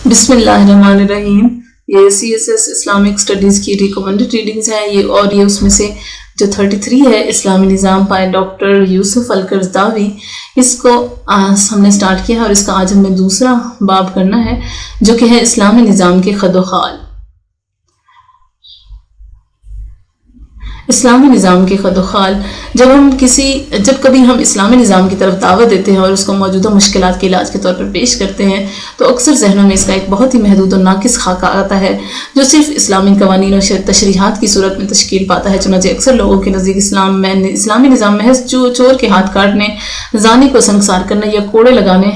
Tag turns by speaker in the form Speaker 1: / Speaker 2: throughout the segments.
Speaker 1: بسم اللہ الرحمن الرحیم۔ یہ CSS اسلامک اسٹڈیز کی ریکمنڈڈ ریڈنگز ہیں یہ اس میں سے جو 33 ہے اسلامی نظام پائے ڈاکٹر یوسف القرضاوی، اس کو ہم نے سٹارٹ کیا اور اس کا آج ہمیں دوسرا باب کرنا ہے جو کہ ہے اسلامی نظام کے خد و خال۔ اسلامی نظام کے خد و خال، جب کبھی ہم اسلامی نظام کی طرف دعوت دیتے ہیں اور اس کو موجودہ مشکلات کے علاج کے طور پر پیش کرتے ہیں تو اکثر ذہنوں میں اس کا ایک بہت ہی محدود اور ناقص خاکہ آتا ہے جو صرف اسلامی قوانین اور تشریحات کی صورت میں تشکیل پاتا ہے۔ چنانچہ اکثر لوگوں کے نزدیک اسلامی نظام محض چور کے ہاتھ کاٹنے، زانی کو سنگسار کرنے یا کوڑے لگانے،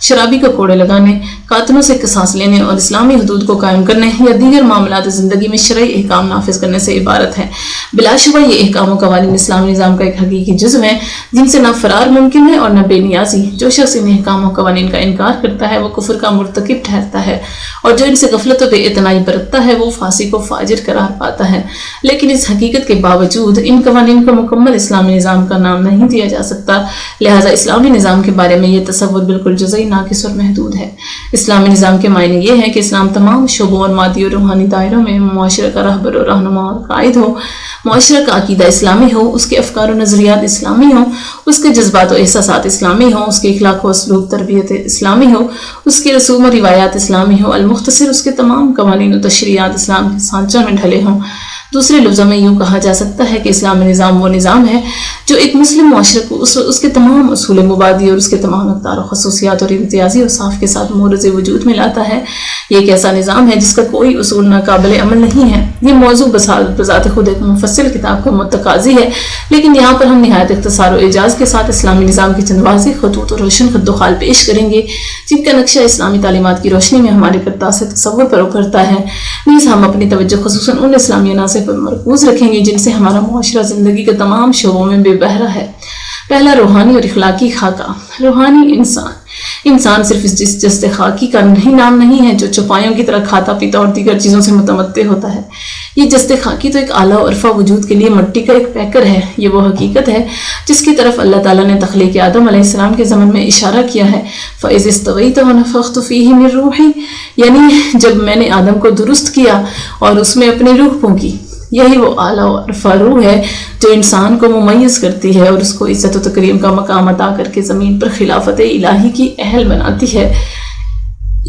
Speaker 1: شرابی کو کوڑے لگانے، قاتلوں سے قصاص لینے اور اسلامی حدود کو قائم کرنے یا دیگر معاملات زندگی میں شرعی احکام نافذ کرنے سے عبارت ہے۔ بلا شبہ یہ احکام و قوانین اسلامی نظام کا ایک حقیقی جزو ہیں جن سے نہ فرار ممکن ہے اور نہ بے نیازی۔ جو شخص ان احکام و قوانین کا انکار کرتا ہے وہ کفر کا مرتکب ٹھہرتا ہے، اور جو ان سے غفلت و بے اعتنائی برتتا ہے وہ فاسق و فاجر قرار پاتا ہے۔ لیکن اس حقیقت کے باوجود ان قوانین کو مکمل اسلامی نظام کا نام نہیں دیا جا سکتا، لہٰذا اسلامی نظام کے بارے میں یہ تصور بالکل جزئی، ناقص اور محدود ہے۔ اسلامی نظام کے معنی یہ ہے کہ اسلام تمام شعبوں اور مادی اور روحانی دائروں میں معاشرہ کا رہبر و رہنما اور قائد ہو، معاشرہ کا عقیدہ اسلامی ہو، اس کے افکار و نظریات اسلامی ہوں، اس کے جذبات و احساسات اسلامی ہوں، اس کے اخلاق و اسلوب تربیت اسلامی ہو، اس کے رسوم و روایات اسلامی ہوں، المختصر اس کے تمام قوانین و تشریعات اسلام کے سانچہ میں ڈھلے ہوں۔ دوسرے لفظوں میں یوں کہا جا سکتا ہے کہ اسلامی نظام وہ نظام ہے جو ایک مسلم معاشرے کو اس کے تمام اصول مبادی اور اس کے تمام اقدار و خصوصیات اور امتیازی اوصاف کے ساتھ مورز وجود میں لاتا ہے۔ یہ ایک ایسا نظام ہے جس کا کوئی اصول ناقابل عمل نہیں ہے۔ یہ موضوع بذات خود ایک مفصل کتاب کا متقاضی ہے، لیکن یہاں پر ہم نہایت اختصار و اعجاز کے ساتھ اسلامی نظام کے چند واضح خطوط و روشن خد و خال پیش کریں گے جن کا نقشہ اسلامی تعلیمات کی روشنی میں ہمارے کرتا سے تصور پر ابھرتا ہے۔ نیز ہم اپنی توجہ خصوصاً ان اسلامی عناصر پر مرکوز رکھیں گے جن سے ہمارا معاشرہ زندگی کے تمام شعبوں میں بے بہرہ ہے۔ پہلا، روحانی اور اخلاقی خاکہ۔ روحانی انسان صرف اس جست خاکی کا نام نہیں ہے جو چوپایوں کی طرح کھاتا پیتا اور دیگر چیزوں سے متمتع ہوتا ہے۔ یہ جست خاکی تو ایک اعلیٰ و عرفہ وجود کے لیے مٹی کا ایک پیکر ہے۔ یہ وہ حقیقت ہے جس کی طرف اللہ تعالیٰ نے تخلیق آدم علیہ السلام کے زمن میں اشارہ کیا ہے۔ فَإِذِ اسْتَوَيْتُ وَنَفَخْتُ فِيهِ مِن رُوحِي، یعنی جب میں نے آدم کو درست کیا اور اس میں اپنی روح پھونکی۔ یہی وہ اعلیٰ و عرفہ روح ہے جو انسان کو ممیز کرتی ہے اور اس کو عزت و تکریم کا مقام عطا کر کے زمین پر خلافت الہی کی اہل بناتی ہے۔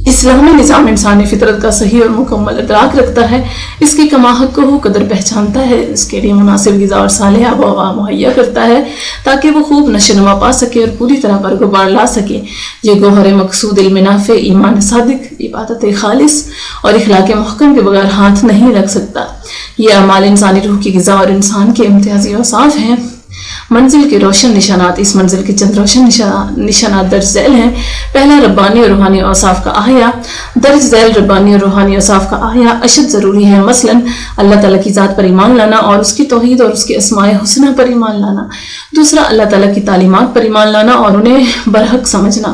Speaker 1: اسلامی نظام انسانی فطرت کا صحیح اور مکمل ادراک رکھتا ہے، اس کی کما حق کو قدر پہچانتا ہے، اس کے لیے مناسب غذا اور صالح آب و ہوا مہیا کرتا ہے تاکہ وہ خوب نشو و نما پا سکے اور پوری طرح برگبار لا سکے۔ یہ گوہر مقصود علم نافع، ایمان صادق، عبادت خالص اور اخلاق محکم کے بغیر ہاتھ نہیں لگ سکتا۔ یہ اعمال انسانی روح کی غذا اور انسان کے امتیازی اوصاف ہیں۔ منزل کے روشن نشانات۔ اس منزل کے چند روشن نشانات درج ذیل ہیں۔ پہلا، ربانی اور روحانی اوصاف کا احیا۔ درج ذیل ربانی اور روحانی اوصاف کا احیا اشد ضروری ہے، مثلا اللہ تعالیٰ کی ذات پر ایمان لانا اور اس کی توحید اور اس کے اسماء حسنہ پر ایمان لانا۔ دوسرا، اللہ تعالیٰ کی تعلیمات پر ایمان لانا اور انہیں برحق سمجھنا۔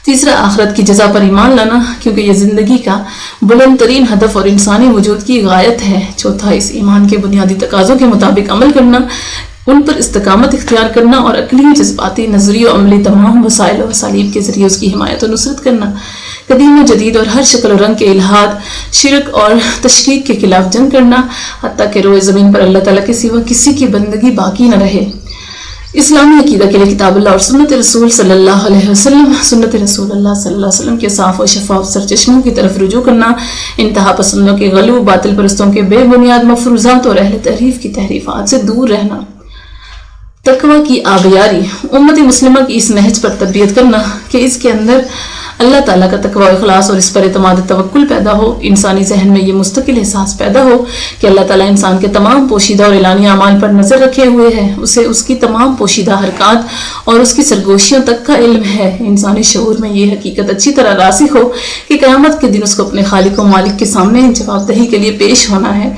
Speaker 1: تیسرا، آخرت کی جزا پر ایمان لانا کیونکہ یہ زندگی کا بلند ترین ہدف اور انسانی وجود کی غایت ہے۔ چوتھا، اس ایمان کے بنیادی تقاضوں کے مطابق عمل کرنا، ان پر استقامت اختیار کرنا اور عقلی، جذباتی، نظری و عملی تمام وسائل و اسالیب کے ذریعے اس کی حمایت و نصرت کرنا۔ قدیم و جدید اور ہر شکل و رنگ کے الحاد، شرک اور تشکیک کے خلاف جنگ کرنا حتیٰ کہ روئے زمین پر اللہ تعالیٰ کے سوا کسی کی بندگی باقی نہ رہے۔ اسلامی عقیدہ کے لیے کتاب اللہ اور سنت رسول صلی اللہ علیہ وسلم کے صاف و شفاف سرچشموں کی طرف رجوع کرنا، انتہا پسندوں کے غلو، باطل پرستوں کے بے بنیاد مفروضات اور اہل تحریف کی تحریفات سے دور رہنا۔ تقوی کی آبیاری، امت مسلمہ کی اس نہج پر تربیت کرنا کہ اس کے اندر اللہ تعالیٰ کا تقوی و اخلاص اور اس پر اعتماد توکل پیدا ہو، انسانی ذہن میں یہ مستقل احساس پیدا ہو کہ اللہ تعالیٰ انسان کے تمام پوشیدہ اور اعلانیہ اعمال پر نظر رکھے ہوئے ہے، اسے اس کی تمام پوشیدہ حرکات اور اس کی سرگوشیوں تک کا علم ہے۔ انسانی شعور میں یہ حقیقت اچھی طرح راسخ ہو کہ قیامت کے دن اس کو اپنے خالق و مالک کے سامنے جواب دہی کے لیے پیش ہونا ہے۔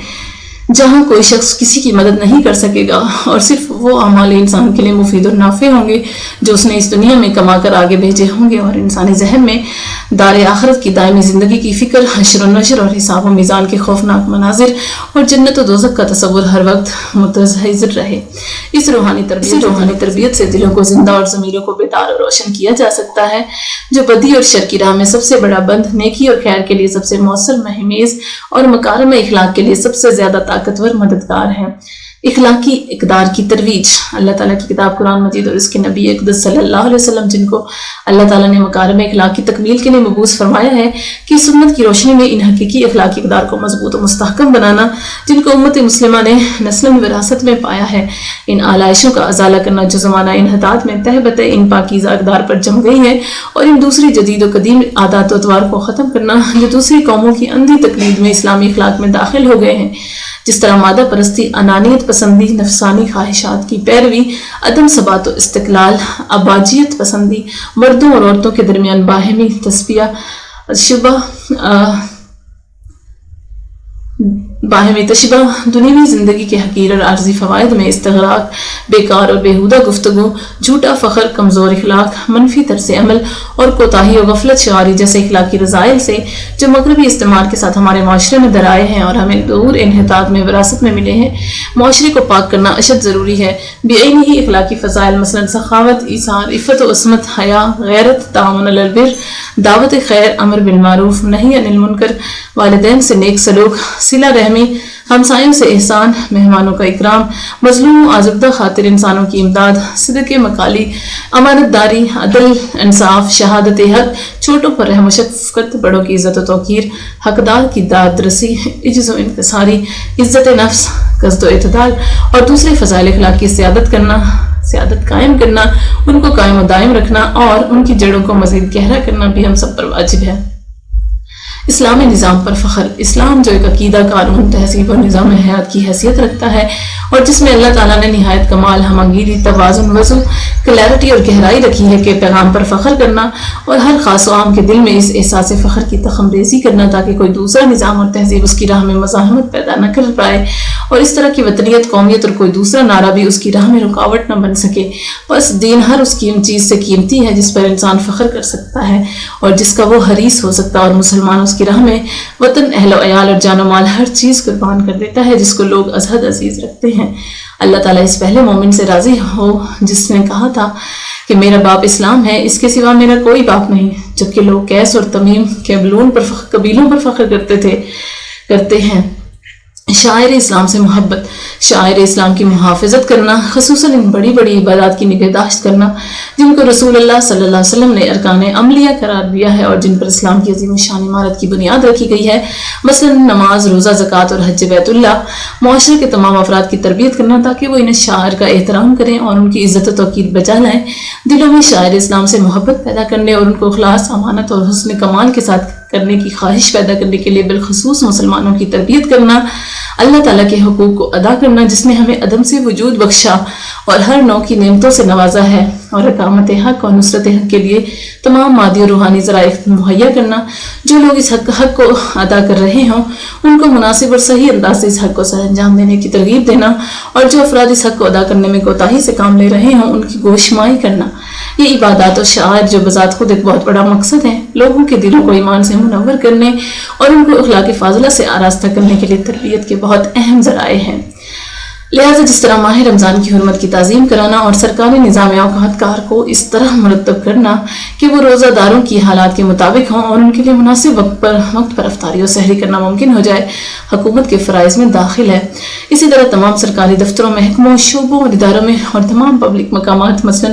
Speaker 1: جہاں کوئی شخص کسی کی مدد نہیں کر سکے گا اور صرف وہ اعمال انسان کے لیے مفید اور نافع ہوں گے جو اس نے اس دنیا میں کما کر آگے بھیجے ہوں گے، اور انسانی ذہن میں دار آخرت کی دائمی زندگی کی فکر، حشر و نشر اور حساب و میزان کے خوفناک مناظر اور جنت و دوزخ کا تصور ہر وقت متزلزل رہے۔ اس روحانی تربیت سے دلوں کو زندہ اور ضمیروں کو بیدار اور روشن کیا جا سکتا ہے، جو بدی اور شر کی راہ میں سب سے بڑا بند، نیکی اور خیر کے لیے سب سے مؤثر مہمیز اور مکارم اخلاق کے لیے سب سے زیادہ طاقتور مددگار ہیں۔ اخلاقی اقدار کی ترویج۔ اللہ تعالیٰ کی کتاب قرآن مجید اور اس کے نبی اقدس صلی اللہ علیہ وسلم، جن کو اللہ تعالیٰ نے مکارم اخلاق کی تکمیل کے لیے مبعوث فرمایا ہے، کہ سنت کی روشنی میں ان حقیقی اخلاقی اقدار کو مضبوط و مستحکم بنانا جن کو امت مسلمہ نے نسل وراثت میں پایا ہے، ان آلائشوں کا ازالہ کرنا جو زمانہ انحطاط میں تہ بتہ ان پاکیزہ اقدار پر جم گئی ہیں، اور ان دوسری جدید و قدیم عادات و اطوار کو ختم کرنا جو دوسری قوموں کی اندھی تقلید میں اسلامی اخلاق میں داخل ہو گئے ہیں، جس طرح مادہ پرستی، انانیت پسندی، نفسانی خواہشات کی پیروی، عدم ثبات و استقلال، اباجیت پسندی، مردوں اور عورتوں کے درمیان باہمی تشبہ، دنیوی زندگی کے حقیر اور عارضی فوائد میں استغراق، بیکار اور بیہودہ گفتگو، جھوٹا فخر، کمزور اخلاق، منفی طرز عمل اور کوتاہی و غفلت شعاری جیسے اخلاقی رذائل سے جو مغربی استعمار کے ساتھ ہمارے معاشرے میں درائے ہیں اور ہمیں دور انحطاط میں وراثت میں ملے ہیں، معاشرے کو پاک کرنا اشد ضروری ہے۔ بعین ہی اخلاقی فضائل مثلا سخاوت، ایثار، عفت و عصمت، حیا، غیرت، تعاون علی البر، دعوت خیر، امر بالمعروف، نہی عن المنکر، والدین سے نیک سلوک، صلہ رحمی، ہمسایوں سے احسان، مہمانوں کا اکرام، مظلوم و آزردہ خاطر انسانوں کی امداد، صدق مقالی، امانت داری، عدل، انصاف، شہادت حق، چھوٹوں پر رحم و شفقت، بڑوں کی عزت و توقیر، حقدار کی داد رسی، عجز و انکساری، عزت نفس، قصد و اعتدال اور دوسرے فضائل اخلاق کی سیادت قائم کرنا، ان کو قائم و دائم رکھنا اور ان کی جڑوں کو مزید گہرا کرنا بھی ہم سب پر واجب ہے۔ اسلامی نظام پر فخر۔ اسلام جو ایک عقیدہ، قانون، تہذیب اور نظام حیات کی حیثیت رکھتا ہے اور جس میں اللہ تعالیٰ نے نہایت کمال، ہمانگیری، توازن، وضو، کلیرٹی اور گہرائی رکھی ہے کہ پیغام پر فخر کرنا اور ہر خاص و عام کے دل میں اس احساس فخر کی تخمریزی کرنا تاکہ کوئی دوسرا نظام اور تہذیب اس کی راہ میں مزاحمت پیدا نہ کر پائے اور اس طرح کی وطنیت، قومیت اور کوئی دوسرا نعرہ بھی اس کی راہ میں رکاوٹ نہ بن سکے۔ بس دین ہر اس چیز سے قیمتی ہے جس پر انسان فخر کر سکتا ہے اور جس کا وہ حریص ہو سکتا ہے، اور مسلمان اس کی راہ میں وطن، اہل و عیال اور جان و مال ہر چیز قربان کر دیتا ہے جس کو لوگ ازحد عزیز رکھتے ہیں۔ اللہ تعالیٰ اس پہلے مومن سے راضی ہو جس نے کہا تھا کہ میرا باپ اسلام ہے، اس کے سوا میرا کوئی باپ نہیں، جبکہ لوگ قیس اور تمیم قبیلوں پر فخر کرتے ہیں۔ شاعر اسلام سے محبت۔ شاعر اسلام کی محافظت کرنا، خصوصاً ان بڑی بڑی عبادات کی نگہداشت کرنا جن کو رسول اللہ صلی اللہ علیہ وسلم نے ارکان عملیہ قرار دیا ہے اور جن پر اسلام کی عظیم شان عمارت کی بنیاد رکھی گئی ہے، مثلا نماز، روزہ، زکوٰۃ اور حج بیت اللہ۔ معاشرے کے تمام افراد کی تربیت کرنا تاکہ وہ ان شاعر کا احترام کریں اور ان کی عزت و توقیر بجا لائیں۔ دلوں میں شاعر اسلام سے محبت پیدا کرنے اور ان کو اخلاص، امانت اور حسن کمال کے ساتھ کرنے کی خواہش پیدا کرنے کے لیے بالخصوص مسلمانوں کی تربیت کرنا، اللہ تعالیٰ کے حقوق کو ادا کرنا جس نے ہمیں عدم سے وجود بخشا اور ہر نوع کی نعمتوں سے نوازا ہے، اور اقامت حق اور نصرت حق کے لیے تمام مادی اور روحانی ذرائع مہیا کرنا۔ جو لوگ اس حق کو ادا کر رہے ہوں ان کو مناسب اور صحیح انداز سے اس حق کو سر انجام دینے کی ترغیب دینا، اور جو افراد اس حق کو ادا کرنے میں کوتاہی سے کام لے رہے ہوں ان کی گوشمائی کرنا۔ یہ عبادات و شعائر جو بذات خود ایک بہت بڑا مقصد ہے، لوگوں کے دلوں کو ایمان سے منور کرنے اور ان کو اخلاق فاضلہ سے آراستہ کرنے کے لیے تربیت کے بہت اہم ذرائع ہیں۔ لہٰذا جس طرح ماہ رمضان کی حرمت کی تعظیم کرانا اور سرکاری نظام اوقات کار کو اس طرح مرتب کرنا کہ وہ روزہ داروں کی حالات کے مطابق ہوں اور ان کے لیے مناسب وقت پر افطاری اور سحری کرنا ممکن ہو جائے، حکومت کے فرائض میں داخل ہے۔ اسی طرح تمام سرکاری دفتروں، محکموں، شعبوں اور اداروں میں اور تمام پبلک مقامات مثلا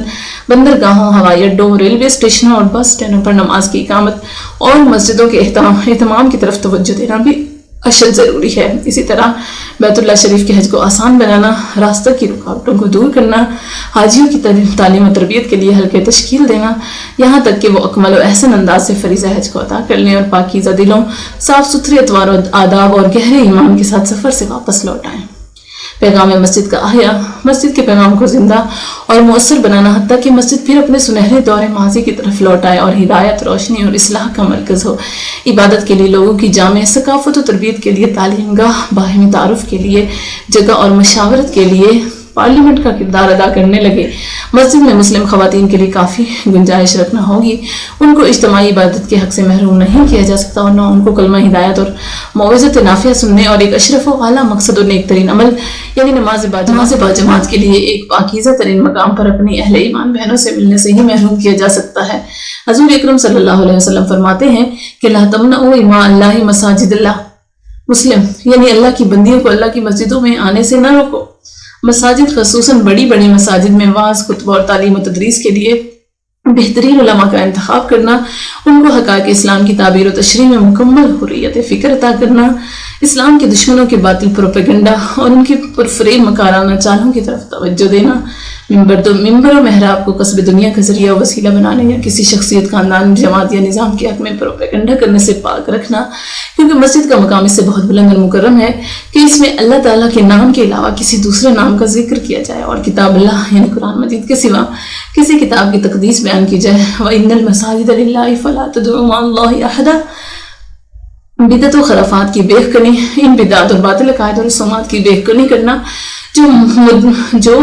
Speaker 1: بندرگاہوں، ہوائی اڈوں، ریلوے اسٹیشنوں اور بس اسٹینڈوں پر نماز کی اقامت اور مسجدوں کے اہتمام کی طرف توجہ دینا بھی اشد ضروری ہے۔ اسی طرح بیت اللہ شریف کے حج کو آسان بنانا، راستہ کی رکاوٹوں کو دور کرنا، حاجیوں کی تعلیم و تربیت کے لیے حلقے تشکیل دینا، یہاں تک کہ وہ اکمل و احسن انداز سے فریضہ حج کو ادا کر لیں اور پاکیزہ دلوں، صاف ستھرے اطوار و آداب اور گہرے ایمان کے ساتھ سفر سے واپس لوٹ آئیں۔ پیغام مسجد کا احیا، مسجد کے پیغام کو زندہ اور مؤثر بنانا، حتیٰ کہ مسجد پھر اپنے سنہرے دور ماضی کی طرف لوٹ آئے اور ہدایت، روشنی اور اصلاح کا مرکز ہو، عبادت کے لیے لوگوں کی جامع، ثقافت و تربیت کے لیے تعلیم گاہ، باہمی تعارف کے لیے جگہ اور مشاورت کے لیے پارلیمنٹ کا کردار ادا کرنے لگے۔ مسجد میں مسلم خواتین کے لیے کافی گنجائش رکھنا ہوگی، ان کو اجتماعی عبادت کے حق سے محروم نہیں کیا جا سکتا، اور نہ ان کو کلمہ ہدایت اور موعظت نافعہ سننے اور ایک اشرف و اعلیٰ مقصد اور نیک ترین عمل یعنی نماز باجماعت کے لیے ایک پاکیزہ ترین مقام پر اپنی اہل ایمان بہنوں سے ملنے سے ہی محروم کیا جا سکتا ہے۔ حضور اکرم صلی اللہ علیہ وسلم فرماتے ہیں کہ لا تمنعوا اماء اللہ مساجد اللہ، مسلم یعنی اللہ کی بندیوں کو اللہ کی مسجدوں میں آنے سے نہ روکو۔ مساجد خصوصاً بڑی بڑی مساجد میں وعظ، خطبہ اور تعلیم و تدریس کے لیے بہترین علماء کا انتخاب کرنا، ان کو حقائق اسلام کی تعبیر و تشریح میں مکمل حریت فکر عطا کرنا، اسلام کے دشمنوں کے باطل پروپیگنڈا اور ان کی پرفریب مکارانہ چالوں کی طرف توجہ دینا، ممبر و محراب کو کسب دنیا کا ذریعہ و وسیلہ بنانے یا کسی شخصیت، خاندان، جماعت یا نظام کے حق میں پروپیگنڈا کرنے سے پاک رکھنا، کیونکہ مسجد کا مقام اس سے بہت بلند اور مکرم ہے کہ اس میں اللہ تعالیٰ کے نام کے علاوہ کسی دوسرے نام کا ذکر کیا جائے اور کتاب اللہ یعنی قرآن مجید کے سوا کسی کتاب کی تقدیس بیان کی جائے۔ وَإِنَّ الْمَسَاجِدَ لِلَّهِ فَلَا تَدْعُوا مَعَ اللَّهِ أَحَدًا، بدعت و خرافات کی بیخ کنی، ان بدعات اور باطل عقائد اور رسومات کی بیخ کنی کرنا جو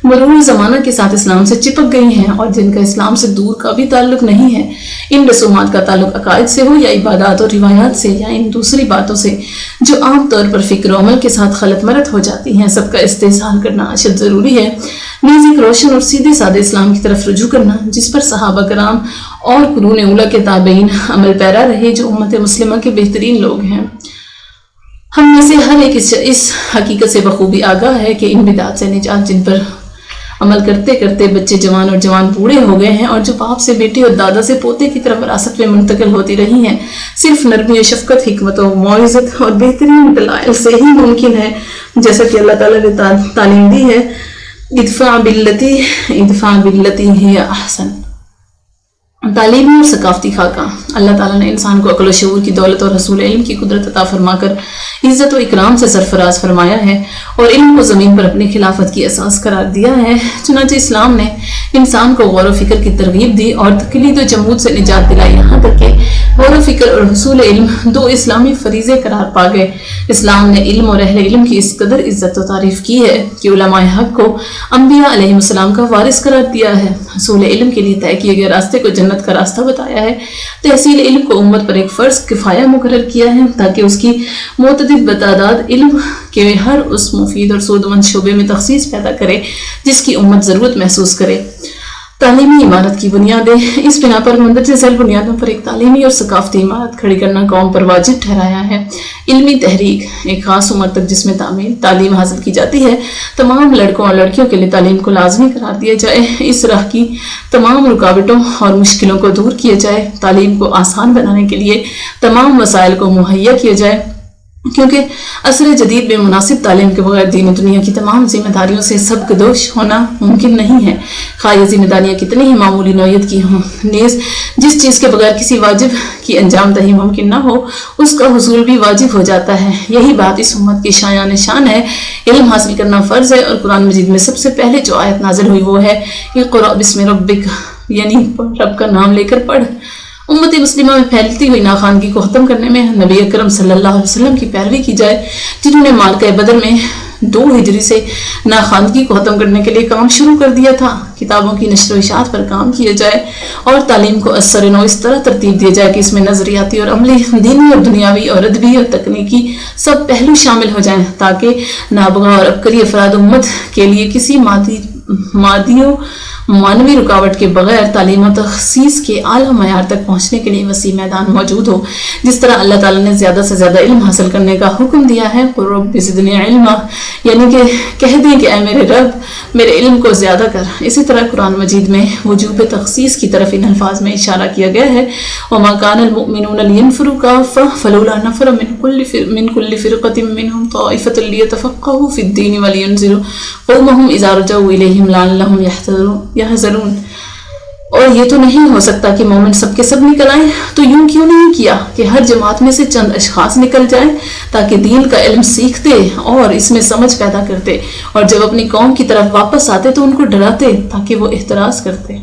Speaker 1: مرور زمانہ کے ساتھ اسلام سے چپک گئی ہیں اور جن کا اسلام سے دور کا بھی تعلق نہیں ہے۔ ان رسومات کا تعلق عقائد سے ہو یا عبادات اور روایات سے یا ان دوسری باتوں سے جو عام طور پر فکر و عمل کے ساتھ خلط مرت ہو جاتی ہیں، سب کا استحصال کرنا اشد ضروری ہے۔ نیز ایک روشن اور سیدھے سادے اسلام کی طرف رجوع کرنا جس پر صحابہ کرام اور قرون اولیٰ کے تابعین عمل پیرا رہے، جو امت مسلمہ کے بہترین لوگ ہیں۔ ہم میں سے ہر ایک اس حقیقت سے بخوبی آگاہ ہے کہ ان بدعات سے نجات جن پر عمل کرتے کرتے بچے جوان اور جوان بوڑھے ہو گئے ہیں اور جو باپ سے بیٹے اور دادا سے پوتے کی طرف وراثت میں منتقل ہوتی رہی ہیں، صرف نرمی و شفقت، حکمت و موعظت اور بہترین دلائل سے ہی ممکن ہے، جیسا کہ اللہ تعالیٰ نے تعلیم دی ہے، ادفع باللتی ہی احسن۔ تعلیمی اور ثقافتی خاکہ، اللہ تعالیٰ نے انسان کو عقل و شعور کی دولت اور حصول علم کی قدرت عطا فرما کر عزت و اکرام سے سرفراز فرمایا ہے اور علم کو زمین پر اپنی خلافت کی اساس قرار دیا ہے۔ چنانچہ اسلام نے انسان کو غور و فکر کی ترغیب دی اور تقلید و جمود سے نجات دلائی، یہاں تک کہ غور و فکر اور حصول علم دو اسلامی فریضے قرار پا گئے۔ اسلام نے علم اور اہل علم کی اس قدر عزت و تعریف کی ہے کہ علماء حق کو انبیاء علیہ السلام کا وارث قرار دیا ہے، حصول علم کے لیے طے کیے گئے راستے کو جنت کا راستہ بتایا ہے، تحصیل علم کو امت پر ایک فرض کفایہ مقرر کیا ہے تاکہ اس کی متعدد بتعداد علم کے ہر اس مفید اور سود مند شعبے میں تخصیص پیدا کرے جس کی امت ضرورت محسوس کرے۔ تعلیمی عمارت کی بنیادیں، اس بنا پر مندرجہ ذیل بنیادوں پر ایک تعلیمی اور ثقافتی عمارت کھڑی کرنا قوم پر واجب ٹھہرایا ہے۔ علمی تحریک، ایک خاص عمر تک جس میں تعلیم حاصل کی جاتی ہے، تمام لڑکوں اور لڑکیوں کے لیے تعلیم کو لازمی قرار دیا جائے، اس راہ کی تمام رکاوٹوں اور مشکلوں کو دور کیا جائے، تعلیم کو آسان بنانے کے لیے تمام وسائل کو مہیا کیا جائے، کیونکہ عصر جدید میں مناسب تعلیم کے بغیر دین و دنیا کی تمام ذمہ داریوں سے سبکدوش ہونا ممکن نہیں ہے، خواہ یہ ذمہ داریاں کتنی ہی معمولی نوعیت کی ہوں۔ نیز جس چیز کے بغیر کسی واجب کی انجام دہی ممکن نہ ہو، اس کا حصول بھی واجب ہو جاتا ہے۔ یہی بات اس امت کی شایان شان ہے۔ علم حاصل کرنا فرض ہے اور قرآن مجید میں سب سے پہلے جو آیت نازل ہوئی وہ ہے اقرأ بسم ربک، یعنی رب کا نام لے کر پڑھ۔ امت مسلمہ میں پھیلتی ہوئی ناخواندگی کو ختم کرنے میں نبی اکرم صلی اللہ علیہ وسلم کی پیروی کی جائے، جنہوں نے معرکہ بدر میں 2 ہجری سے ناخواندگی کو ختم کرنے کے لیے کام شروع کر دیا تھا۔ کتابوں کی نشر و اشاعت پر کام کیا جائے اور تعلیم کو اثر نو اس طرح ترتیب دیا جائے کہ اس میں نظریاتی اور عملی، دینی اور دنیاوی اور ادبی اور تکنیکی سب پہلو شامل ہو جائیں، تاکہ نابغہ اور عبقری افراد امت کے لیے کسی مادی و معنوی رکاوٹ کے بغیر تعلیم و تخصیص کے اعلیٰ معیار تک پہنچنے کے لیے وسیع میدان موجود ہو۔ جس طرح اللہ تعالیٰ نے زیادہ سے زیادہ علم حاصل کرنے کا حکم دیا ہے، قُلْ رَبِّ زِدْنِی عِلْمًا، یعنی کہ کہہ دیں کہ اے میرے رب میرے علم کو زیادہ کر۔ اسی طرح قرآن مجید میں وجوب تخصیص کی طرف ان الفاظ میں اشارہ کیا گیا ہے، وَمَا كَانَ الْمُؤْمِنُونَ لِيَنْفِرُوا كَافَّةً فَلَوْلَا نَفَرَ مِنْ كُلِّ فِرْقَةٍ مِّنْهُمْ طَائِفَةٌ لِيَتَفَقَّهُوا فِي الدِّينِ وَلِيُنذِرُوا قَوْمَهُمْ إِذَا رَجَعُوا إِلَيْهِمْ لَعَلَّهُمْ يَحْذَرُونَ۔ اور یہ تو نہیں ہو سکتا کہ مومن سب کے سب نکل آئیں، تو یوں کیوں نہیں کیا کہ ہر جماعت میں سے چند اشخاص نکل جائیں تاکہ دین کا علم سیکھتے اور اس میں سمجھ پیدا کرتے، اور جب اپنی قوم کی طرف واپس آتے تو ان کو ڈراتے تاکہ وہ احتراز کرتے۔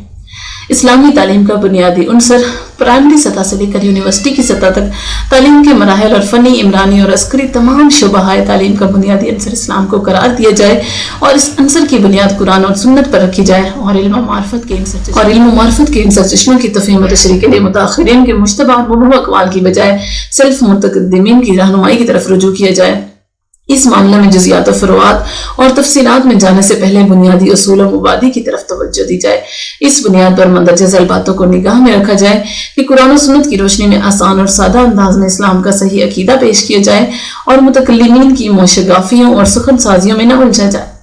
Speaker 1: اسلامی تعلیم کا بنیادی عنصر پرائمری سطح سے لے کر یونیورسٹی کی سطح تک تعلیم کے مراحل اور فنی، عمرانی اور عسکری تمام شعبہ تعلیم کا بنیادی عنصر اسلام کو قرار دیا جائے اور اس عنصر کی بنیاد قرآن اور سنت پر رکھی جائے، اور علم و معرفت کے ان سرچشموں کی تفہیم و تشریح کے لیے متاخرین کے مشتبہ اور مبہم اقوال کی بجائے سلف متقدمین کی رہنمائی کی طرف رجوع کیا جائے۔ اس معاملے میں جزیات و فروعات اور تفصیلات میں جانے سے پہلے بنیادی اصول و مبادی کی طرف توجہ دی جائے۔ اس بنیاد پر مندرجہ ذیل باتوں کو نگاہ میں رکھا جائے کہ قرآن و سنت کی روشنی میں آسان اور سادہ انداز میں اسلام کا صحیح عقیدہ پیش کیا جائے اور متکلمین کی موشگافیوں اور سخن سازیوں میں نہ الجھا جائے۔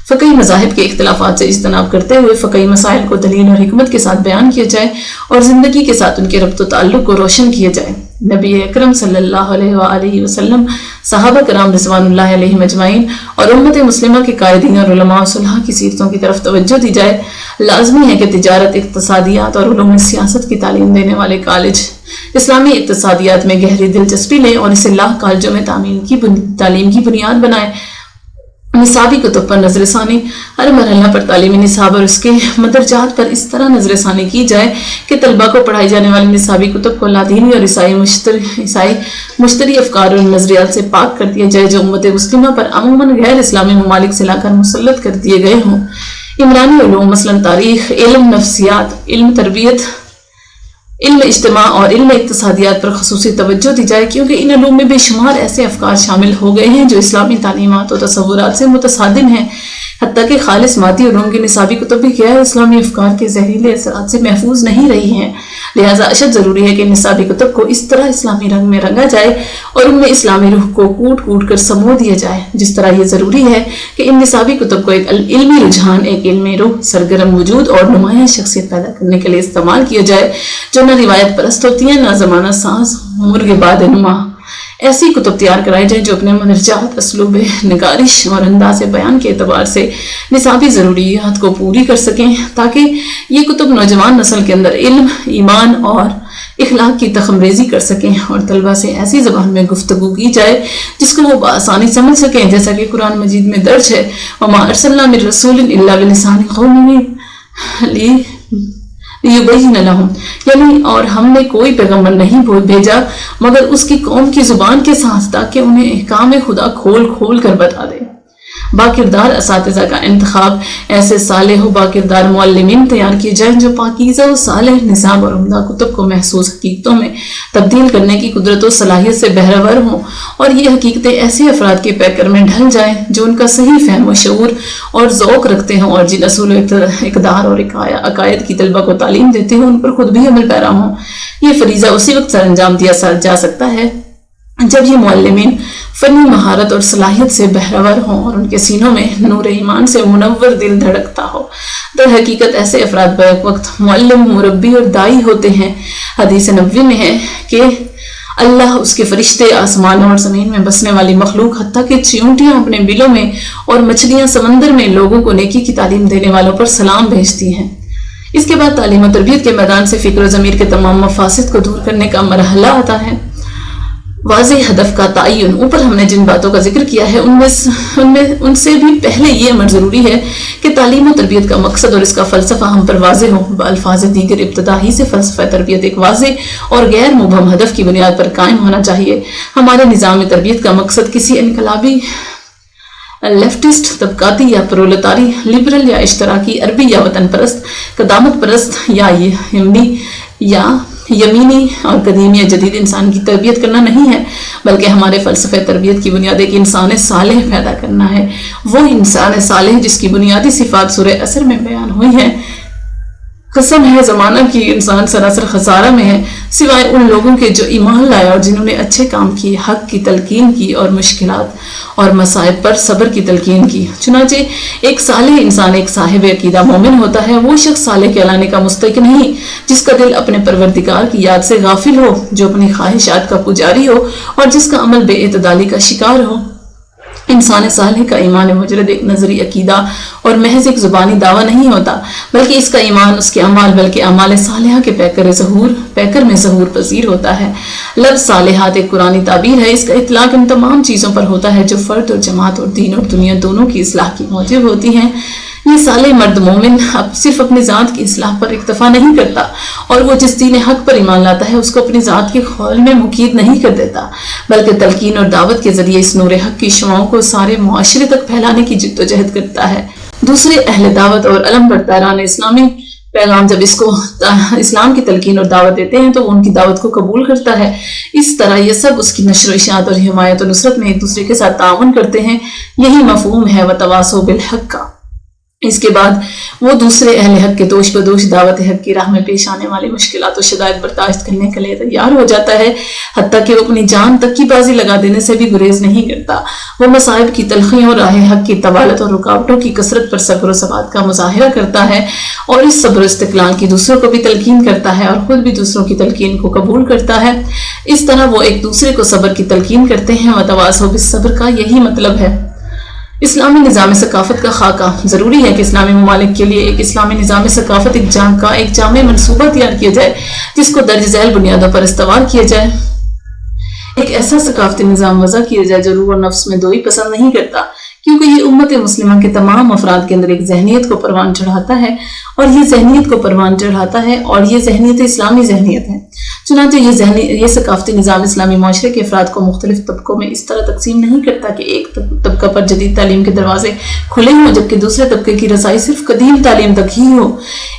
Speaker 1: فقہی مذاہب کے اختلافات سے اجتناب کرتے ہوئے فقہی مسائل کو دلیل اور حکمت کے ساتھ بیان کیا جائے اور زندگی کے ساتھ ان کے ربط و تعلق کو روشن کیا جائے۔ نبی اکرم صلی اللہ علیہ وآلہ وسلم، صحابہ کرام رضوان اللہ علیہم اجمعین اور امت مسلمہ کے قائدین اور علماء صلحاء کی سیرتوں کی طرف توجہ دی جائے۔ لازمی ہے کہ تجارت، اقتصادیات اور علوم سیاست کی تعلیم دینے والے کالج اسلامی اقتصادیات میں گہری دلچسپی لیں اور اسے لاہ کالجوں میں تعلیم کی بنیاد بنائیں۔ نصابی کتب پر نظر ثانی، ہر مرحلہ پر تعلیمی نصاب اور اس کے مدرجات پر اس طرح نظر ثانی کی جائے کہ طلباء کو پڑھائی جانے والی نصابی کتب کو لادینی اور عیسائی مشتری افکار اور نظریات سے پاک کر دیا جائے جو امت مسلمہ پر عموماً غیر اسلامی ممالک سے لا کر مسلط کر دیے گئے ہوں۔ عمرانی علوم مثلاً تاریخ، علم نفسیات، علم تربیت، علم اجتماع اور علم اقتصادیات پر خصوصی توجہ دی جائے، کیونکہ ان علوم میں بے شمار ایسے افکار شامل ہو گئے ہیں جو اسلامی تعلیمات و تصورات سے متصادم ہیں، حتیٰ کہ خالص مادی علوم کی نصابی کتب بھی غیر اسلامی افکار کے زہریلے اثرات سے محفوظ نہیں رہی ہیں۔ لہٰذا اشد ضروری ہے کہ نصابی کتب کو اس طرح اسلامی رنگ میں رنگا جائے اور ان میں اسلامی روح کو کوٹ کوٹ کر سمو دیا جائے، جس طرح یہ ضروری ہے کہ ان نصابی کتب کو ایک علمی رجحان، ایک علمی روح، سرگرم وجود اور نمایاں شخصیت پیدا کرنے کے لیے استعمال کیا جائے، جو نہ روایت پرست ہوتی ہیں، نہ زمانہ ساز، مرغ باد نما۔ ایسی کتب تیار کرائی جائیں جو اپنے مندرجات، اسلوب نگارش اور انداز بیان کے اعتبار سے نصابی ضروریات کو پوری کر سکیں، تاکہ یہ کتب نوجوان نسل کے اندر علم، ایمان اور اخلاق کی تخمریزی کر سکیں اور طلباء سے ایسی زبان میں گفتگو کی جائے جس کو وہ بآسانی سمجھ سکیں، جیسا کہ قرآن مجید میں درج ہے، وَمَا أَرْسَلْنَا مِن رَسُولٍ إِلَّا بِلِسَانِ قَوْمِهِ لِيُبَيِّنَ لَهُمْ، یعنی اور ہم نے کوئی پیغمبر نہیں بھیجا مگر اس کی قوم کی زبان کے ساتھ، تاکہ انہیں احکام خدا کھول کھول کر بتا دے۔ باکردار اساتذہ کا انتخاب، ایسے صالح و باکردار معلمین تیار کیے جائیں جو پاکیزہ و صالح نصاب اور عمدہ کتب کو محسوس حقیقتوں میں تبدیل کرنے کی قدرت و صلاحیت سے بہرور ہوں، اور یہ حقیقتیں ایسے افراد کے پیکر میں ڈھل جائیں جو ان کا صحیح فہم و شعور اور ذوق رکھتے ہوں، اور جن اصول و اقدار اور عقائد کی طلبہ کو تعلیم دیتے ہوں ان پر خود بھی عمل پیرا ہوں۔ یہ فریضہ اسی وقت سر انجام دیا جا سکتا ہے جب یہ معلمین فنی مہارت اور صلاحیت سے بہرور ہوں اور ان کے سینوں میں نور ایمان سے منور دل دھڑکتا ہو۔ در حقیقت ایسے افراد بیک وقت معلم، مربی اور دائی ہوتے ہیں۔ حدیث نبوی میں ہے کہ اللہ، اس کے فرشتے، آسمانوں اور زمین میں بسنے والی مخلوق، حتیٰ کہ چیونٹیاں اپنے بلوں میں اور مچھلیاں سمندر میں لوگوں کو نیکی کی تعلیم دینے والوں پر سلام بھیجتی ہیں۔ اس کے بعد تعلیم و تربیت کے میدان سے فکر و ضمیر کے تمام مفاسد کو دور کرنے کا مرحلہ آتا ہے۔ واضح ہدف کا تعین، اوپر ہم نے جن باتوں کا ذکر کیا ہے ان سے بھی پہلے یہ امر ضروری ہے کہ تعلیم و تربیت کا مقصد اور اس کا فلسفہ ہم پر واضح ہو۔ بالفاظ دیگر ابتدا ہی سے فلسفہ تربیت ایک واضح اور غیر مبہم ہدف کی بنیاد پر قائم ہونا چاہیے۔ ہمارے نظام تربیت کا مقصد کسی انقلابی، لیفٹسٹ، طبقاتی یا پرولتاری، لبرل یا اشتراکی، عربی یا وطن پرست، قدامت پرست یا یمینی اور قدیم یا جدید انسان کی تربیت کرنا نہیں ہے، بلکہ ہمارے فلسفہ تربیت کی بنیاد ایک انسان صالح پیدا کرنا ہے۔ وہ انسان صالح جس کی بنیادی صفات سورہ عصر میں بیان ہوئی ہیں۔ قسم ہے زمانہ کی انسان سراسر خسارہ میں ہے، سوائے ان لوگوں کے جو ایمان لائے اور جنہوں نے اچھے کام کیے، حق کی تلقین کی اور مشکلات اور مصائب پر صبر کی تلقین کی۔ چنانچہ ایک صالح انسان ایک صاحب عقیدہ مومن ہوتا ہے، وہ شخص صالح کہلانے کا مستحق نہیں جس کا دل اپنے پروردگار کی یاد سے غافل ہو، جو اپنی خواہشات کا پجاری ہو اور جس کا عمل بے اعتدالی کا شکار ہو۔ انسان صالح کا ایمان مجرد ایک نظری عقیدہ اور محض ایک زبانی دعویٰ نہیں ہوتا، بلکہ اس کا ایمان اس کے اعمال بلکہ اعمال صالحہ کے پیکر میں ظہور پذیر ہوتا ہے۔ لفظ صالحات ایک قرآنی تعبیر ہے، اس کا اطلاق ان تمام چیزوں پر ہوتا ہے جو فرد اور جماعت اور دین اور دنیا دونوں کی اصلاح کی موجب ہوتی ہیں۔ یہ صالح مرد مومن صرف اپنی ذات کی اصلاح پر اکتفا نہیں کرتا، اور وہ جس دین حق پر ایمان لاتا ہے اس کو اپنی ذات کے خول میں مقید نہیں کر دیتا، بلکہ تلقین اور دعوت کے ذریعے اس نور حق کی شعاعوں کو سارے معاشرے تک پھیلانے کی جد و جہد کرتا ہے۔ دوسرے اہل دعوت اور علم برداران اسلامی پیغام جب اس کو اسلام کی تلقین اور دعوت دیتے ہیں تو وہ ان کی دعوت کو قبول کرتا ہے۔ اس طرح یہ سب اس کی نشر و اشاعت اور حمایت و نصرت میں ایک دوسرے کے ساتھ تعاون کرتے ہیں۔ یہی مفہوم ہے وتواصوا بالحق کا۔ اس کے بعد وہ دوسرے اہل حق کے دوش بدوش دعوت حق کی راہ میں پیش آنے والی مشکلات و شدائد برداشت کرنے کے لیے تیار ہو جاتا ہے، حتیٰ کہ وہ اپنی جان تک کی بازی لگا دینے سے بھی گریز نہیں کرتا۔ وہ مصائب کی تلخیوں، راہ حق کی طوالت اور رکاوٹوں کی کثرت پر صبر و ثبات کا مظاہرہ کرتا ہے، اور اس صبر و استقلال کی دوسروں کو بھی تلقین کرتا ہے اور خود بھی دوسروں کی تلقین کو قبول کرتا ہے۔ اس طرح وہ ایک دوسرے کو صبر کی تلقین کرتے ہیں۔ وتواصوا بالصبر کا یہی مطلب ہے۔ اسلامی نظام ثقافت کا خاکہ۔ ضروری ہے کہ اسلامی ممالک کے لیے ایک اسلامی نظام ثقافت ایک جامع منصوبہ تیار کیا جائے جس کو درج ذیل بنیادوں پر استوار کیا جائے۔ ایک ایسا ثقافتی نظام وضع کیا جائے جو روح اور نفس میں دوئی پسند نہیں کرتا، کیونکہ یہ امت مسلمہ کے تمام افراد کے اندر ایک ذہنیت کو پروان چڑھاتا ہے اور یہ ذہنیت اسلامی ذہنیت ہے۔ چنانچہ یہ ثقافتی نظام اسلامی معاشرے کے افراد کو مختلف طبقوں میں اس طرح تقسیم نہیں کرتا کہ ایک طبقہ پر جدید تعلیم کے دروازے کھلے ہوں جبکہ دوسرے طبقے کی رسائی صرف قدیم تعلیم تک ہی ہو،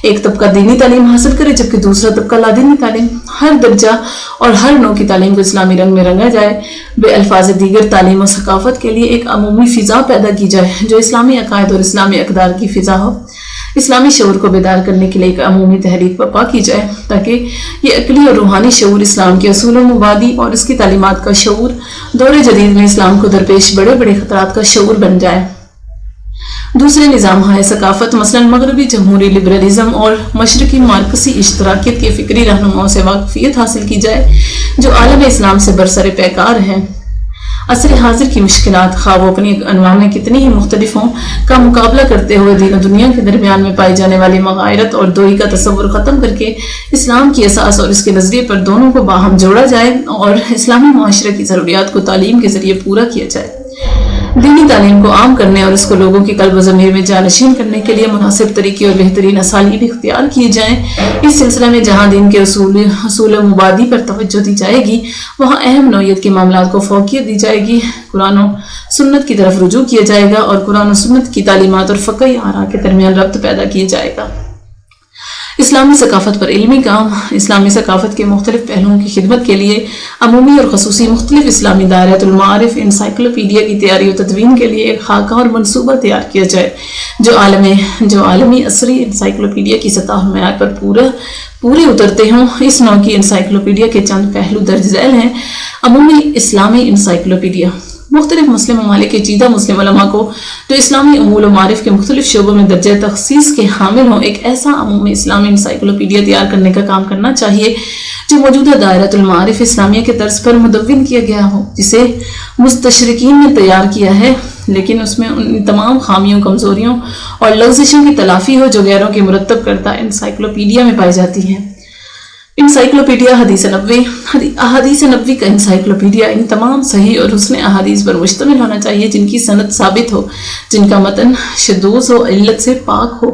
Speaker 1: ایک طبقہ دینی تعلیم حاصل کرے جبکہ دوسرا طبقہ لادینی تعلیم۔ ہر درجہ اور ہر نوع کی تعلیم کو اسلامی رنگ میں رنگا جائے، بے الفاظ دیگر تعلیم و ثقافت کے لیے ایک عمومی فضا پیدا کی جائے جو اسلامی عقائد اور اسلامی اقدار کی فضا ہو۔ اسلامی شعور کو بیدار کرنے کے لیے ایک عمومی تحریک برپا کی جائے تاکہ یہ عقلی اور روحانی شعور اسلام کے اصول و مبادی اور اس کی تعلیمات کا شعور دور جدید میں اسلام کو درپیش بڑے بڑے خطرات کا شعور بن جائے۔ دوسرے نظام ہائے ثقافت مثلاً مغربی جمہوری لبرلزم اور مشرقی مارکسی اشتراکیت کے فکری رہنماؤں سے واقفیت حاصل کی جائے جو عالم اسلام سے برسر پیکار ہیں۔ عصر حاضر کی مشکلات خواہ وہ اپنی انواع میں کتنی ہی مختلف ہوں کا مقابلہ کرتے ہوئے دین و دنیا کے درمیان میں پائی جانے والی مغایرت اور دوئی کا تصور ختم کر کے اسلام کی اساس اور اس کے نظریے پر دونوں کو باہم جوڑا جائے اور اسلامی معاشرے کی ضروریات کو تعلیم کے ذریعے پورا کیا جائے۔ دینی تعلیم کو عام کرنے اور اس کو لوگوں کی قلب و ضمیر میں جانشین کرنے کے لیے مناسب طریقے اور بہترین اسالیب اختیار کیے جائیں۔ اس سلسلے میں جہاں دین کے اصول و مبادی پر توجہ دی جائے گی وہاں اہم نوعیت کے معاملات کو فوقیت دی جائے گی، قرآن و سنت کی طرف رجوع کیا جائے گا اور قرآن و سنت کی تعلیمات اور فقہی آراء کے درمیان ربط پیدا کیا جائے گا۔ اسلامی ثقافت پر علمی کام۔ اسلامی ثقافت کے مختلف پہلوؤں کی خدمت کے لیے عمومی اور خصوصی مختلف اسلامی دائرۃ المعارف انسائکلوپیڈیا کی تیاری و تدوین کے لیے ایک خاکہ اور منصوبہ تیار کیا جائے جو عالمی عصری انسائکلوپیڈیا کی سطح و معیار پر پورے اترتے ہوں۔ اس نوع کی انسائکلوپیڈیا کے چند پہلو درج ذیل ہیں۔ عمومی اسلامی انسائکلوپیڈیا مختلف مسلم ممالک کے چیدہ مسلم علماء کو جو اسلامی امور و معارف کے مختلف شعبوں میں درجہ تخصیص کے حامل ہوں ایک ایسا عمومی اسلامی انسائکلوپیڈیا تیار کرنے کا کام کرنا چاہیے جو موجودہ دائرۃ المعارف اسلامیہ کے طرز پر مدون کیا گیا ہو، جسے مستشرقین نے تیار کیا ہے لیکن اس میں ان تمام خامیوں، کمزوریوں اور لغزشوں کی تلافی ہو جو غیروں کے مرتب کردہ انسائکلوپیڈیا میں پائی جاتی ہیں۔ انسائکلوپیڈیا احادیث نبوی کا انسائکلوپیڈیا ان تمام صحیح اور حسن احادیث پر مشتمل ہونا چاہیے جن کی سند ثابت ہو، جن کا متن شذوذ و علت سے پاک ہو،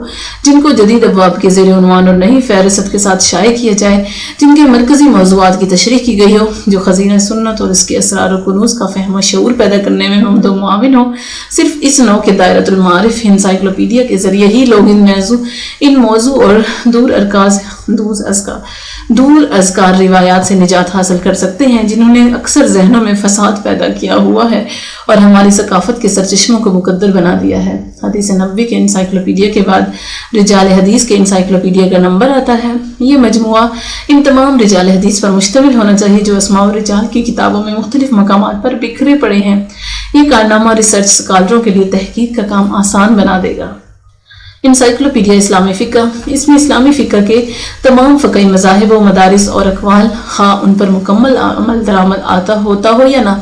Speaker 1: جن کو جدید ابواب کے زیر عنوان اور نئی فہرست کے ساتھ شائع کیا جائے، جن کے مرکزی موضوعات کی تشریح کی گئی ہو، جو خزینہ سنت اور اس کے اسرار و کنوز کا فہم و شعور پیدا کرنے میں ممد و معاون ہو۔ صرف اس نوع کے دائرۃ المعارف انسائکلوپیڈیا کے ذریعے ہی لوگ ان موضوع اور دور ازکار روایات سے نجات حاصل کر سکتے ہیں جنہوں نے اکثر ذہنوں میں فساد پیدا کیا ہوا ہے اور ہماری ثقافت کے سرچشموں کو مقدر بنا دیا ہے۔ حدیث نبوی کے انسائکلوپیڈیا کے بعد رجال حدیث کے انسائکلوپیڈیا کا نمبر آتا ہے۔ یہ مجموعہ ان تمام رجال حدیث پر مشتمل ہونا چاہیے جو اسماء الرجال کی کتابوں میں مختلف مقامات پر بکھرے پڑے ہیں۔ یہ کارنامہ ریسرچ اسکالروں کے لیے تحقیق کا کام آسان بنا دے گا۔ انسائکلوپیڈیا اسلامی فقہ، اس میں اسلامی فقہ کے تمام فقہی مذاہب و مدارس اور اقوال، خواہ ان پر مکمل عمل درآمد ہوتا ہو یا نہ،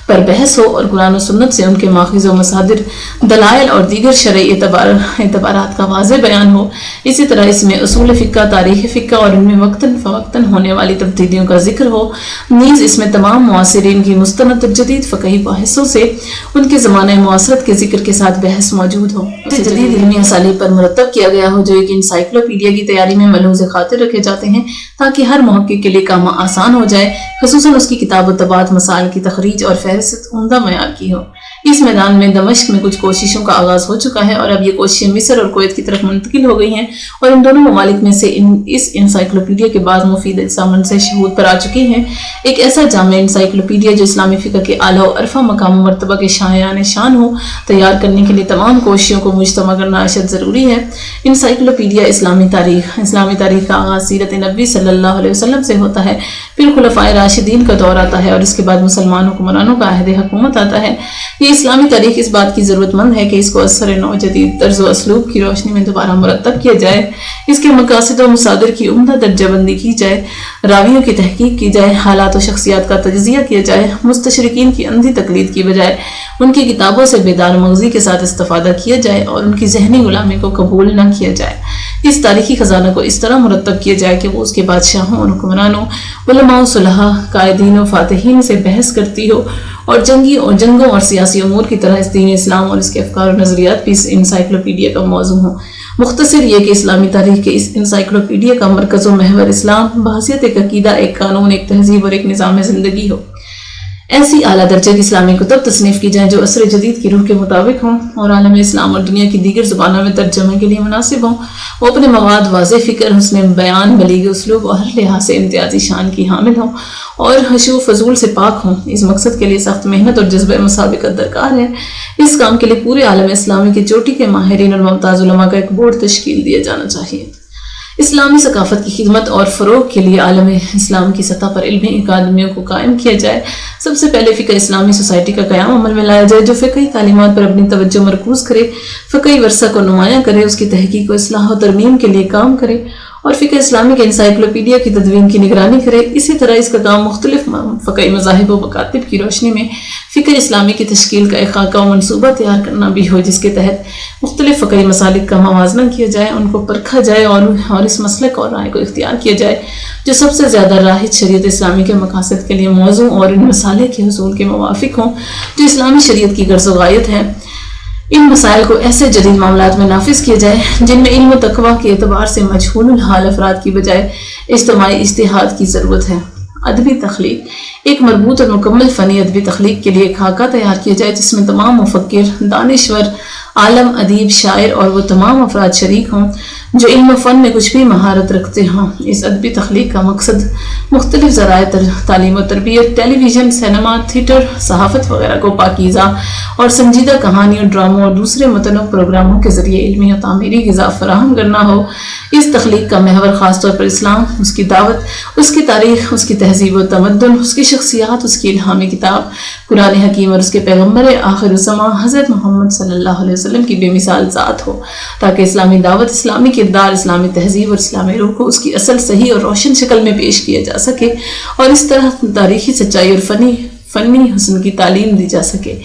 Speaker 1: پر بحث ہو، اور قرآن و سنت سے ان کے ماخذ و مصادر، دلائل اور دیگر شرعی اعتبارات کا واضح بیان ہو۔ اسی طرح اس میں اصول فقہ، تاریخ فقہ اور ان میں وقتاً فوقتاً ہونے والی تبدیلیوں کا ذکر ہو۔ نیز اس میں تمام معاصرین کی مستند جدید فقہی باحثوں سے ان کے زمانہ معاصرت کے ذکر کے ساتھ بحث موجود ہو۔ جدید علمی اسالیب پر مرتب کیا گیا ہو جو ایک انسائکلوپیڈیا کی تیاری میں ملحوظ خاطر رکھے جاتے ہیں تاکہ ہر محقق کے لیے کام آسان ہو جائے، خصوصاً اس کی کتاب و طباعت، مسائل کی تخریج اور فہرست عمدہ معیار کی ہو۔ اس میدان میں دمشق میں کچھ کوششوں کا آغاز ہو چکا ہے اور اب یہ کوششیں مصر اور کویت کی طرف منتقل ہو گئی ہیں، اور ان دونوں ممالک میں سے اس انسائکلوپیڈیا کے بعض مفید اجسامن سے شہود پر آ چکی ہیں۔ ایک ایسا جامع انسائکلوپیڈیا جو اسلامی فقہ کے اعلیٰ و عرفہ مقام و مرتبہ کے شایان شان ہو، تیار کرنے کے لیے تمام کوششوں کو مجتمع کرنا اشد ضروری ہے۔ انسائکلوپیڈیا اسلامی تاریخ کا آغاز سیرت نبوی صلی اللہ علیہ وسلم سے ہوتا ہے، پھر خلفائے راشدین کا دور آتا ہے اور اس کے بعد مسلمان حکمرانوں کا عہد حکومت آتا ہے۔ یہ اسلامی تاریخ اس بات کی ضرورت مند ہے کہ اس کو اثر نو جدید طرز و اسلوب کی روشنی میں دوبارہ مرتب کیا جائے، اس کے مقاصد و مصادر کی عمدہ درجہ بندی کی جائے، راویوں کی تحقیق کی جائے، حالات و شخصیات کا تجزیہ کیا جائے، مستشرقین کی اندھی تقلید کی بجائے ان کی کتابوں سے بیدار مغزی کے ساتھ استفادہ کیا جائے اور ان کی ذہنی غلامی کو قبول نہ کیا جائے۔ اس تاریخی خزانہ کو اس طرح مرتب کیا جائے کہ وہ اس کے بادشاہوں اور حکمرانوں، علماء و صلحاء، قائدین و فاتحین سے بحث کرتی ہو، اور جنگوں اور سیاسی امور کی طرح اس دین اسلام اور اس کے افکار و نظریات بھی اس انسائکلوپیڈیا کا موضوع ہوں۔ مختصر یہ کہ اسلامی تاریخ کے اس انسائکلوپیڈیا کا مرکز و محور اسلام بحیثیت ایک عقیدہ، ایک قانون، ایک تہذیب اور ایک نظام زندگی ہو۔ ایسی اعلیٰ درجے کی اسلامی کتب تصنیف کی جائیں جو عصر جدید کی روح کے مطابق ہوں اور عالم اسلام اور دنیا کی دیگر زبانوں میں ترجمے کے لیے مناسب ہوں۔ وہ اپنے مواد، واضح فکر، حسن بیان، بلیغ اسلوب اور ہر لحاظ سے امتیازی شان کی حامل ہوں اور حشو فضول سے پاک ہوں۔ اس مقصد کے لیے سخت محنت اور جذبہ مسابقت درکار ہے۔ اس کام کے لیے پورے عالم اسلامی کی چوٹی کے ماہرین اور ممتاز علماء کا ایک بورڈ تشکیل دیا جانا چاہیے۔ اسلامی ثقافت کی خدمت اور فروغ کے لیے عالم اسلام کی سطح پر علمی اکادمیوں کو قائم کیا جائے۔ سب سے پہلے فقہ اسلامی سوسائٹی کا قیام عمل میں لایا جائے جو فقہی تعلیمات پر اپنی توجہ مرکوز کرے، فقہی ورثہ کو نمایاں کرے، اس کی تحقیق و اصلاح و ترمیم کے لیے کام کرے اور فقہ اسلامی کے انسائکلوپیڈیا کی تدوین کی نگرانی کرے۔ اسی طرح اس کا کام مختلف فقہی مذاہب و مکاتب کی روشنی میں فقہ اسلامی کی تشکیل کا ایک خاکہ و منصوبہ تیار کرنا بھی ہو، جس کے تحت مختلف فقہی مسالک کا موازنہ کیا جائے، ان کو پرکھا جائے اور اس مسلک اور رائے کو اختیار کیا جائے جو سب سے زیادہ راحت شریعت اسلامی کے مقاصد کے لیے موزوں اور ان مسالک کے حصول کے موافق ہوں جو اسلامی شریعت کی غرض و غایت ہے۔ ان مسائل کو ایسے جدید معاملات میں نافذ کیا جائے جن میں علم و تقویٰ کے اعتبار سے مجہول الحال افراد کی بجائے اجتماعی اجتہاد کی ضرورت ہے۔ ادبی تخلیق، ایک مربوط اور مکمل فنی ادبی تخلیق کے لیے ایک خاکہ تیار کیا جائے جس میں تمام مفکر، دانشور، عالم، ادیب، شاعر اور وہ تمام افراد شریک ہوں جو علم و فن میں کچھ بھی مہارت رکھتے ہوں۔ اس ادبی تخلیق کا مقصد مختلف ذرائع تعلیم و تربیت، ٹیلی ویژن، سینما، تھیٹر، صحافت وغیرہ کو پاکیزہ اور سنجیدہ کہانیوں، ڈراموں اور دوسرے متنوع پروگراموں کے ذریعے علمی اور تعمیری غذا فراہم کرنا ہو۔ اس تخلیق کا محور خاص طور پر اسلام، اس کی دعوت، اس کی تاریخ، اس کی تہذیب و تمدن، اس کی شخصیات، اس کی الہامی کتاب قرآن حکیم اور اس کے پیغمبر آخر الزماں حضرت محمد صلی اللہ علیہ وسلم کی بے مثال ذات ہو، تاکہ اسلامی دعوت، اسلامی کردار، اسلامی تہذیب اور اسلامی روح کو اس کی اصل صحیح اور روشن شکل میں پیش کیا جا سکے اور اس طرح تاریخی سچائی اور فنی حسن کی تعلیم دی جا سکے۔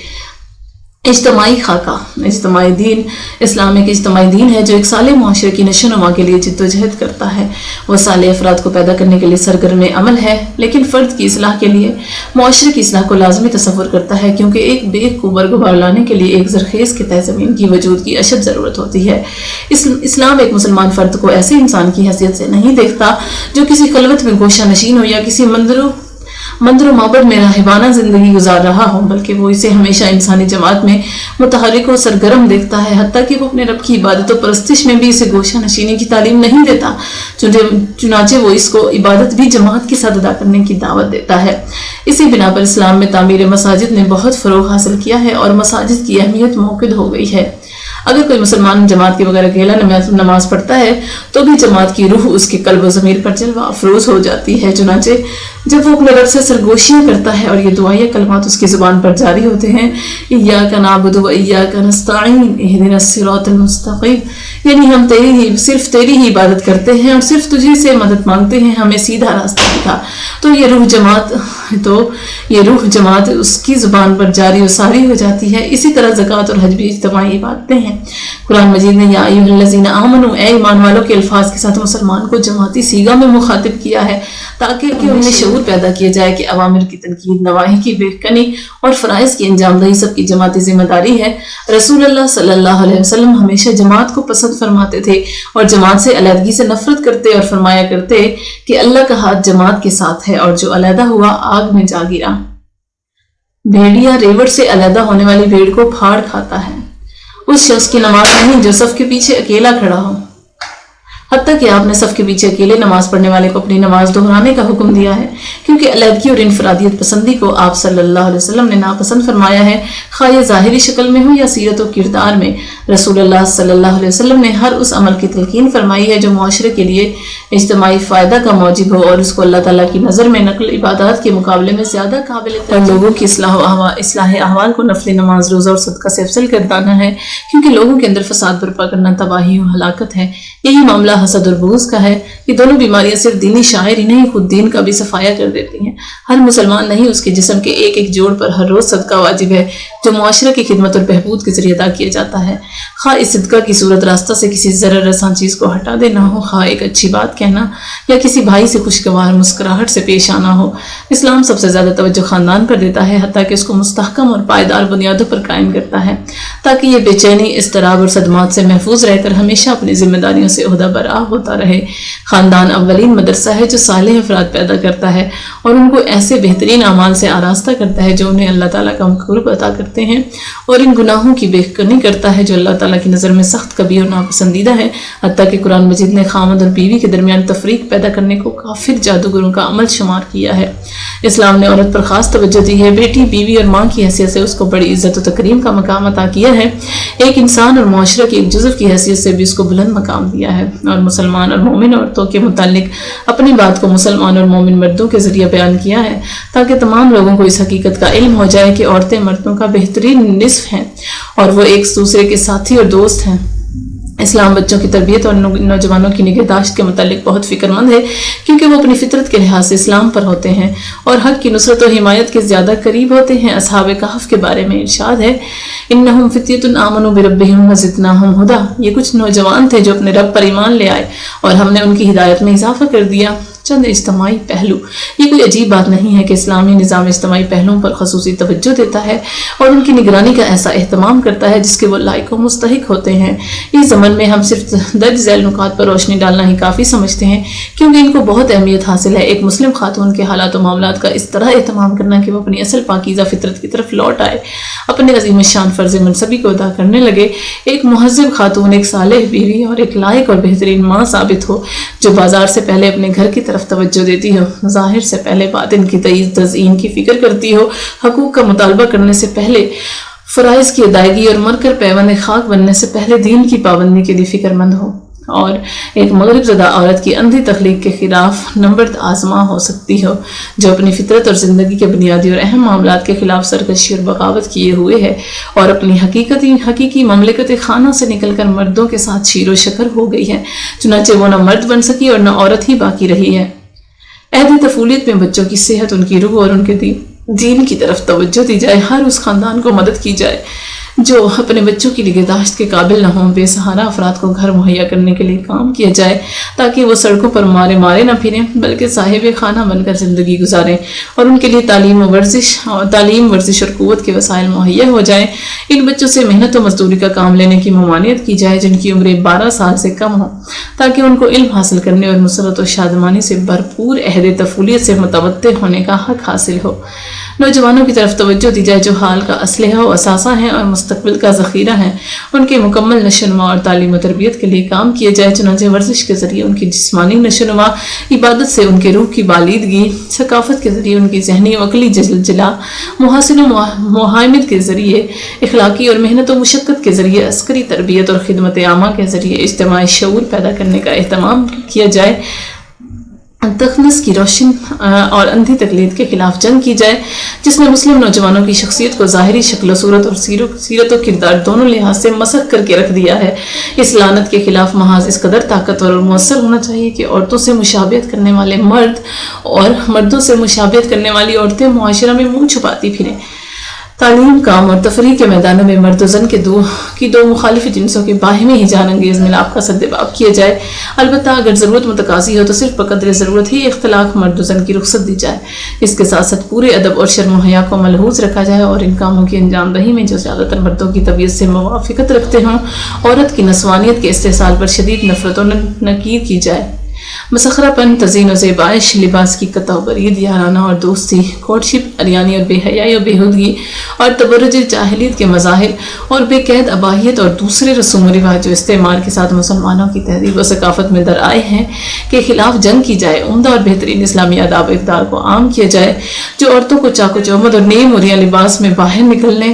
Speaker 1: اجتماعی خاکہ، اجتماعی دین، اسلام ایک اجتماعی دین ہے جو ایک صالح معاشرے کی نشو و نما کے لیے جد و جہد کرتا ہے۔ وہ صالح افراد کو پیدا کرنے کے لیے سرگرم عمل ہے، لیکن فرد کی اصلاح کے لیے معاشرے کی اصلاح کو لازمی تصور کرتا ہے، کیونکہ ایک بیگ کو برگبار لانے کے لیے ایک زرخیز کے تہ زمین کی وجود کی اشد ضرورت ہوتی ہے۔ اسلام ایک مسلمان فرد کو ایسے انسان کی حیثیت سے نہیں دیکھتا جو کسی خلوت میں گوشہ نشین ہو یا کسی مندر و معبد میں راہبانہ زندگی گزار رہا ہو، بلکہ وہ اسے ہمیشہ انسانی جماعت میں متحرک و سرگرم دیکھتا ہے، حتیٰ کہ وہ اپنے رب کی عبادت و پرستش میں بھی اسے گوشہ نشینی کی تعلیم نہیں دیتا، چنانچہ وہ اس کو عبادت بھی جماعت کے ساتھ ادا کرنے کی دعوت دیتا ہے۔ اسی بنا پر اسلام میں تعمیر مساجد نے بہت فروغ حاصل کیا ہے اور مساجد کی اہمیت موقد ہو گئی ہے۔ اگر کوئی مسلمان جماعت کے بغیر اکیلا نماز پڑھتا ہے تو بھی جماعت کی روح اس کے قلب و ضمیر پر جلوہ افروز ہو جاتی ہے۔ چنانچہ جب وہ اپنے رب سے سرگوشیاں کرتا ہے اور یہ دعائیہ کلمات اس کی زبان پر جاری ہوتے ہیں، ایاک نعبد و ایاک نستعین اہدنا الصراط المستقیم، یعنی ہم صرف تیری ہی عبادت کرتے ہیں اور صرف تجھی سے مدد مانگتے ہیں، ہمیں سیدھا راستہ دکھا، تو یہ روح جماعت اس کی زبان پر جاری و ساری ہو جاتی ہے۔ اسی طرح زکوٰۃ اور حج بھی اجتماعی عبادتیں ہیں۔ قرآن مجید نے یا ایھا الذین آمنوا، اے ایمان والوں کے الفاظ کے ساتھ مسلمان کو جماعتی صیغہ میں مخاطب کیا ہے تاکہ ان میں شعور پیدا کیا جائے کہ اوامر کی تنقید، نواہی کی بے کنی اور فرائض کی انجام دہی سب کی جماعتی ذمہ داری ہے۔ رسول اللہ صلی اللہ علیہ وسلم ہمیشہ جماعت کو پسند فرماتے تھے اور جماعت سے علیحدگی سے نفرت کرتے اور فرمایا کرتے کہ اللہ کا ہاتھ جماعت کے ساتھ ہے اور جو علیحدہ ہوا آگ میں جا گرا۔ بھیڑیا ریوڑ سے علیحدہ ہونے والی بھیڑ کو پھاڑ کھاتا ہے، اس شخص کی نماز نہیں جو صف کے پیچھے اکیلا کھڑا ہو۔ حتیٰ کہ آپ نے صف کے پیچھے اکیلے نماز پڑھنے والے کو اپنی نماز دہرانے کا حکم دیا ہے، کیونکہ علیحدگی اور انفرادیت پسندی کو آپ صلی اللہ علیہ وسلم نے ناپسند فرمایا ہے، خواہ یہ ظاہری شکل میں ہو یا سیرت و کردار میں۔ رسول اللہ صلی اللہ علیہ وسلم نے ہر اس عمل کی تلقین فرمائی ہے جو معاشرے کے لیے اجتماعی فائدہ کا موجب ہو اور اس کو اللہ تعالیٰ کی نظر میں نقل عبادات کے مقابلے میں زیادہ قابل اور لوگوں کی اصلاح احوال کو نفل نماز، روزہ اور صدقہ سے افضل گردانا ہے، کیونکہ لوگوں کے اندر فساد برپا کرنا تباہی و ہلاکت ہے۔ یہی معاملہ حسد اور بغض کا ہے۔ یہ دونوں بیماریاں صرف دینی شاعر ہی نہیں، خود دین کا بھی صفایا کر دیتی ہیں۔ ہر مسلمان نہیں، اس کے جسم کے ایک ایک جوڑ پر ہر روز صدقہ واجب ہے جو معاشرے کی خدمت اور بہبود کے ذریعے ادا کیا جاتا ہے، خواہ اس صدقہ کی صورت راستہ سے کسی ضرر رساں چیز کو ہٹا دینا ہو، خواہ ایک اچھی بات کہنا یا کسی بھائی سے خوشگوار مسکراہٹ سے پیش آنا ہو۔ اسلام سب سے زیادہ توجہ خاندان پر دیتا ہے، حتیٰ کہ اس کو مستحکم اور پائیدار بنیادوں پر قائم کرتا ہے تاکہ یہ بے چینی، اضطراب اور صدمات سے محفوظ رہ کر ہمیشہ اپنی ذمہ داریوں سے عہدہ برآ ہوتا رہے۔ خاندان اولین مدرسہ ہے جو صالح افراد پیدا کرتا ہے اور ان کو ایسے بہترین اعمال سے آراستہ کرتا ہے جو انہیں اللہ تعالیٰ کا قرب عطا کرتے ہیں، اور ان گناہوں کی بے کنی کرتا ہے جو اللہ تعالیٰ کی نظر میں سخت کبھی اور ناپسندیدہ ہے۔ حتیٰ کہ قرآن مجید نے خامد اور بیوی کے درمیان تفریق پیدا کرنے کو کافر جادوگروں کا عمل شمار کیا ہے۔ اسلام نے عورت پر خاص توجہ دی ہے، بیٹی، بیوی اور ماں کی حیثیت سے اس کو بڑی عزت و تکریم کا مقام عطا کیا ہے، ایک انسان اور معاشرے کے ایک جزو کی حیثیت سے بھی اس کو بلند مقام دیا ہے، اور مسلمان اور مومن عورتوں کے متعلق اپنی بات کو مسلمان اور مومن مردوں کے ذریعے بیان کیا ہے تاکہ تمام لوگوں کو اس حقیقت کا علم ہو جائے کہ عورتیں مردوں کا بہترین نصف ہیں اور وہ ایک دوسرے کے ساتھی اور دوست ہیں۔ اسلام بچوں کی تربیت اور نوجوانوں کی نگہداشت کے متعلق بہت فکر مند ہے، کیونکہ وہ اپنی فطرت کے لحاظ سے اسلام پر ہوتے ہیں اور حق کی نصرت و حمایت کے زیادہ قریب ہوتے ہیں۔ اصحاب کہف کے بارے میں ارشاد ہے، انہم فتیۃ آمنوا بربہم وزدناہم ھدی، یہ کچھ نوجوان تھے جو اپنے رب پر ایمان لے آئے اور ہم نے ان کی ہدایت میں اضافہ کر دیا۔ چند اجتماعی پہلو، یہ کوئی عجیب بات نہیں ہے کہ اسلامی نظام اجتماعی پہلوؤں پر خصوصی توجہ دیتا ہے اور ان کی نگرانی کا ایسا اہتمام کرتا ہے جس کے وہ لائق و مستحق ہوتے ہیں۔ اس زمن میں ہم صرف درج ذیل نکات پر روشنی ڈالنا ہی کافی سمجھتے ہیں، کیونکہ ان کو بہت اہمیت حاصل ہے۔ ایک مسلم خاتون کے حالات و معاملات کا اس طرح اہتمام کرنا کہ وہ اپنی اصل پاکیزہ فطرت کی طرف لوٹ آئے، اپنے عظیم الشان فرض منصبی کو ادا کرنے لگے، ایک مہذب خاتون، ایک صالح بیوی اور ایک لائق اور بہترین ماں ثابت ہو، جو بازار سے پہلے اپنے گھر کی طرف توجہ دیتی ہو، ظاہر سے پہلے باطن کی تزئین کی فکر کرتی ہو، حقوق کا مطالبہ کرنے سے پہلے فرائض کی ادائیگی اور مر کر پیوند خاک بننے سے پہلے دین کی پابندی کے لیے فکر مند ہو، اور ایک مغرب زدہ عورت کی اندھی تخلیق کے خلاف نمبرد آزما ہو سکتی ہو، جو اپنی فطرت اور زندگی کے بنیادی اور اہم معاملات کے خلاف سرکشی اور بغاوت کیے ہوئے ہے اور اپنی حقیقی مملکت خانہ سے نکل کر مردوں کے ساتھ شیر و شکر ہو گئی ہے، چنانچہ وہ نہ مرد بن سکی اور نہ عورت ہی باقی رہی ہے۔ عہد طفولیت میں بچوں کی صحت، ان کی روح اور ان کے دین کی طرف توجہ دی جائے، ہر اس خاندان کو مدد کی جائے جو اپنے بچوں کی نگہداشت کے قابل نہ ہوں، بے سہارا افراد کو گھر مہیا کرنے کے لیے کام کیا جائے تاکہ وہ سڑکوں پر مارے نہ پھریں بلکہ صاحب خانہ بن کر زندگی گزاریں، اور ان کے لیے تعلیم ورزش اور قوت کے وسائل مہیا ہو جائیں۔ ان بچوں سے محنت و مزدوری کا کام لینے کی ممانعت کی جائے جن کی عمریں 12 سال سے کم ہوں، تاکہ ان کو علم حاصل کرنے اور مسرت و شادمانی سے بھرپور عہد طفولیت سے متوطع ہونے کا حق حاصل ہو۔ نوجوانوں کی طرف توجہ دی جائے جو حال کا اسلحہ و اثاثہ ہیں اور مستقبل کا ذخیرہ ہیں، ان کے مکمل نشو و نما اور تعلیم و تربیت کے لیے کام کیا جائے۔ چنانچہ ورزش کے ذریعے ان کی جسمانی نشو و نما، عبادت سے ان کے روح کی بالیدگی، ثقافت کے ذریعے ان کی ذہنی و عقلی جلا، محاسن و محامد کے ذریعے اخلاقی اور محنت و مشقت کے ذریعے عسکری تربیت اور خدمت عامہ کے ذریعے اجتماعی شعور پیدا کرنے کا اہتمام کیا جائے۔ تخلص کی روشن اور اندھی تقلید کے خلاف جنگ کی جائے، جس نے مسلم نوجوانوں کی شخصیت کو ظاہری شکل و صورت اور سیرت و کردار دونوں لحاظ سے مسخ کر کے رکھ دیا ہے۔ اس لعنت کے خلاف محاذ اس قدر طاقتور اور مؤثر ہونا چاہیے کہ عورتوں سے مشابہت کرنے والے مرد اور مردوں سے مشابہت کرنے والی عورتیں معاشرہ میں منہ چھپاتی پھریں۔ تعلیم، کام اور تفریح کے میدانوں میں مرد و زن کے دو مخالف جنسوں کے باہمی ہی جان انگیز ملاپ کا سدباب کیا جائے۔ البتہ اگر ضرورت متقاضی ہو تو صرف بقدر ضرورت ہی اختلاق مرد و زن کی رخصت دی جائے۔ اس کے ساتھ ساتھ پورے ادب اور شرم و حیا کو ملحوظ رکھا جائے اور ان کاموں کی انجام دہی میں جو زیادہ تر مردوں کی طبیعت سے موافقت رکھتے ہوں، عورت کی نسوانیت کے استحصال پر شدید نفرت و نکیر کی جائے۔ مسخرہ پن، تزئین و زیبائش، لباس کی قطع و برید، یارانہ اور دوستی، کورٹشپ، اریانی اور بے حیائی و بےہودگی اور تبرج جاہلیت کے مظاہر اور بے قید اباہیت اور دوسرے رسوم و رواج جو استعمار کے ساتھ مسلمانوں کی تہذیب و ثقافت میں در آئے ہیں کے خلاف جنگ کی جائے۔ عمدہ اور بہترین اسلامی آداب و اقدار کو عام کیا جائے جو عورتوں کو چاق و چوبند اور نئی موریا لباس میں باہر نکلنے،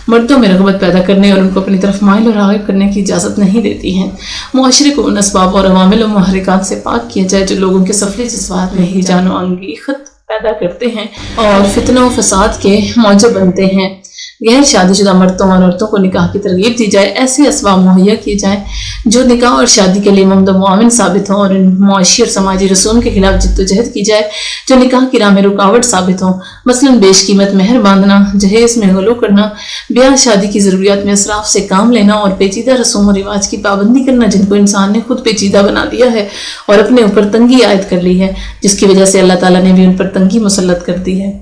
Speaker 1: مردوں میں رغبت پیدا کرنے اور ان کو اپنی طرف مائل اور راغب کرنے کی اجازت نہیں دیتی ہیں۔ معاشرے کو ان اسباب اور عوامل و محرکات سے پاک کیا جائے جو لوگوں کے سفلی جذبات میں ہیجان و انگیخت پیدا کرتے ہیں اور فتنہ و فساد کے موجب بنتے ہیں۔ غیر شادی شدہ مردوں اور عورتوں کو نکاح کی ترغیب دی جائے، ایسے اسباب مہیا کیے جائیں جو نکاح اور شادی کے لیے ممد و معاون ثابت ہوں، اور ان معاشی اور سماجی رسوم کے خلاف جد و جہد کی جائے جو نکاح کی راہ میں رکاوٹ ثابت ہوں، مثلاً بیش قیمت مہر باندھنا، جہیز میں غلو کرنا، بیاہ شادی کی ضروریات میں اسراف سے کام لینا اور پیچیدہ رسوم و رواج کی پابندی کرنا جن کو انسان نے خود پیچیدہ بنا دیا ہے اور اپنے اوپر تنگی عائد کر لی ہے، جس کی وجہ سے اللہ تعالیٰ نے بھی ان پر تنگی مسلط کر دی ہے۔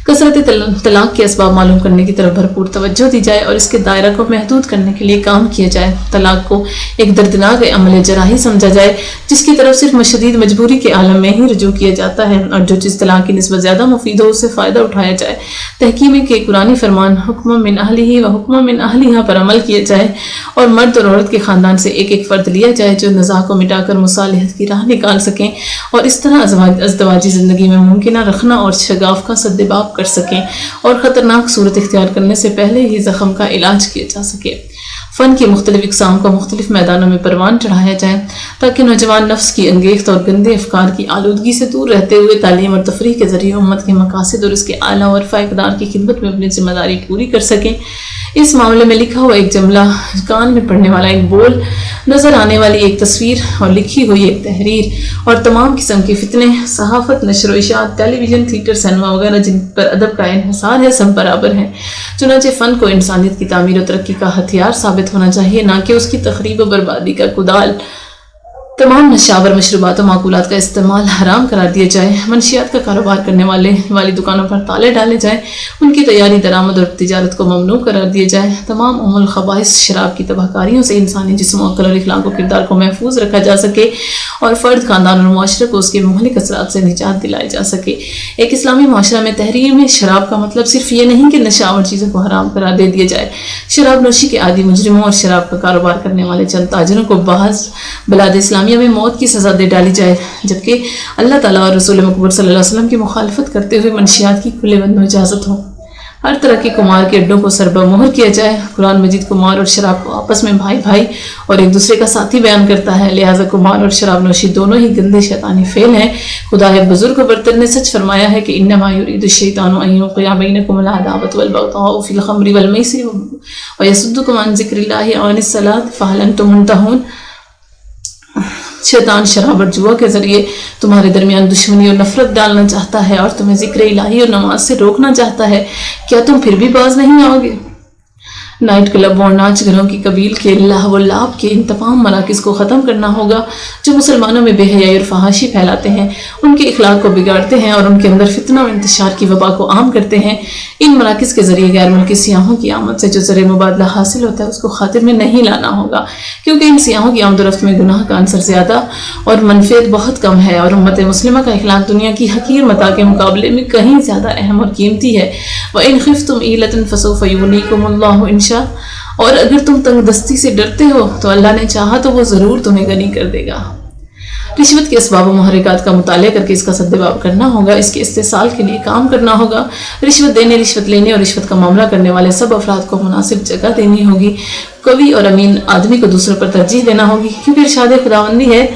Speaker 1: کثرت طلاق کے اسباب معلوم کرنے کی طرف بھرپور توجہ دی جائے اور اس کے دائرہ کو محدود کرنے کے لیے کام کیا جائے۔ طلاق کو ایک دردناک عمل جراحی سمجھا جائے جس کی طرف صرف شدید مجبوری کے عالم میں ہی رجوع کیا جاتا ہے، اور جو چیز طلاق کی نسبت زیادہ مفید ہو اس سے فائدہ اٹھایا جائے۔ تحکیم کے قرآنی فرمان حکم من اہلہ و حکم من اہلہا پر عمل کیا جائے اور مرد اور عورت کے خاندان سے ایک ایک فرد لیا جائے جو نزاع کو مٹا کر مصالحت کی راہ نکال سکیں اور اس طرح ازدواجی زندگی میں ممکنہ رکھنا اور شگاف کا سدباب کر سکیں اور خطرناک صورت اختیار کرنے سے پہلے ہی زخم کا علاج کیا جا سکے۔ فن کی مختلف اقسام کو مختلف میدانوں میں پروان چڑھایا جائے تاکہ نوجوان نفس کی انگیخت اور گندے افکار کی آلودگی سے دور رہتے ہوئے تعلیم اور تفریح کے ذریعے امت کے مقاصد اور اس کے اعلیٰ اور اقدار کی خدمت میں اپنی ذمہ داری پوری کر سکیں۔ اس معاملے میں لکھا ہوا ایک جملہ، کان میں پڑنے والا ایک بول، نظر آنے والی ایک تصویر اور لکھی ہوئی ایک تحریر اور تمام قسم کے فتنے، صحافت، نشر و اشاعت، ٹیلی ویژن، تھیٹر، سینما وغیرہ جن پر ادب کا انحصار ہے سب برابر ہیں۔ چنانچہ فن کو انسانیت کی تعمیر و ترقی کا ہتھیار ثابت ہونا چاہیے، نہ کہ اس کی تخریب و بربادی کا کدال۔ تمام نشاور مشروبات و معقولات کا استعمال حرام قرار دیا جائے، منشیات کا کاروبار کرنے والی دکانوں پر تالے ڈالے جائیں، ان کی تیاری، درآمد اور تجارت کو ممنوع قرار دیا جائے، تمام ام الخبائث شراب کی تباہکاریوں سے انسانی جسم و عقل اور اخلاق و کردار کو محفوظ رکھا جا سکے اور فرد، خاندان اور معاشرے کو اس کے مہلک اثرات سے نجات دلائی جا سکے۔ ایک اسلامی معاشرہ میں تحریم شراب کا مطلب صرف یہ نہیں کہ نشاور چیزوں کو حرام قرار دے دیا جائے۔ شراب نوشی کے عادی مجرموں اور شراب کا کاروبار کرنے والے چند تاجروں کو بعض بلاد اسلامیہ میں موت کی سزا دے ڈالی جائے، جبکہ اللہ تعالیٰ اور رسول مقبول صلی اللہ علیہ وسلم کی مخالفت کرتے ہوئے منشیات کی کھلے بند و اجازت ہو۔ ہر طرح کے کمار کے اڈوں کو سربہ مہر کیا جائے۔ قرآن مجید کمار اور شراب کو آپس میں بھائی بھائی اور ایک دوسرے کا ساتھی بیان کرتا ہے، لہٰذا کمار اور شراب نوشی دونوں ہی گندے شیطانی فعل ہیں۔ خدا بزرگ و برتر نے سچ فرمایا ہے کہ انما یرید الشیطان ان یوقع بینکم العداوۃ والبغضاء فی الخمر والمیسر ویصدکم عن ذکر اللہ وعن الصلاۃ فہل انتم منتہون۔ شیطان شراب اور جوا کے ذریعے تمہارے درمیان دشمنی اور نفرت ڈالنا چاہتا ہے اور تمہیں ذکر الہی اور نماز سے روکنا چاہتا ہے، کیا تم پھر بھی باز نہیں آؤ گے؟ نائٹ کلب اور ناچ گھروں کی قبیل کے لہو و لعب کے ان تمام مراکز کو ختم کرنا ہوگا جو مسلمانوں میں بے حیائی اور فحاشی پھیلاتے ہیں، ان کے اخلاق کو بگاڑتے ہیں اور ان کے اندر فتنہ و انتشار کی وبا کو عام کرتے ہیں۔ ان مراکز کے ذریعے غیر ملکی سیاحوں کی آمد سے جو زر مبادلہ حاصل ہوتا ہے اس کو خاطر میں نہیں لانا ہوگا، کیونکہ ان سیاحوں کی آمد و رفت میں گناہ کا عنصر زیادہ اور منفعت بہت کم ہے، اور امت مسلمہ کا اخلاق دنیا کی حقیر متاع کے مقابلے میں کہیں زیادہ اہم اور قیمتی ہے۔ وَإِنْ خِفْتُمْ عِيلَةً فَسَوْفَ يُغْنِيكُمُ اللَّهُ إِنْ ہمیشہ، اور اگر تم تنگ دستی سے ڈرتے ہو تو اللہ نے چاہا تو وہ ضرور تمہیں غنی کر دے گا۔ رشوت کے اسباب و محرکات کا مطالعہ کر کے اس کا سدباب کرنا ہوگا، اس کے استحصال کے لیے کام کرنا ہوگا۔ رشوت دینے، رشوت لینے اور رشوت کا معاملہ کرنے والے سب افراد کو مناسب جگہ دینی ہوگی۔ قوی اور امین آدمی کو دوسروں پر ترجیح دینا ہوگی، کیونکہ ارشاد خداوندی ہے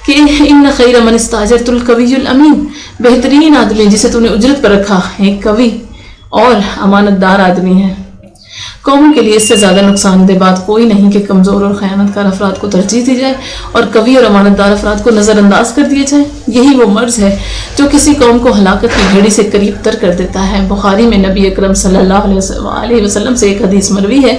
Speaker 1: کہ ان خیر من استاجرت القوی الامین، بہترین آدمی جسے تم نے اجرت پر رکھا ایک قوی اور امانت دار آدمی ہے۔ قوموں کے لیے اس سے زیادہ نقصان دہ بات کوئی نہیں کہ کمزور اور خیانت کار افراد کو ترجیح دی جائے اور قوی اور امانت دار افراد کو نظر انداز کر دیا جائے۔ یہی وہ مرض ہے جو کسی قوم کو ہلاکت کی گھڑی سے قریب تر کر دیتا ہے۔ بخاری میں نبی اکرم صلی اللہ علیہ وسلم سے ایک حدیث مروی ہے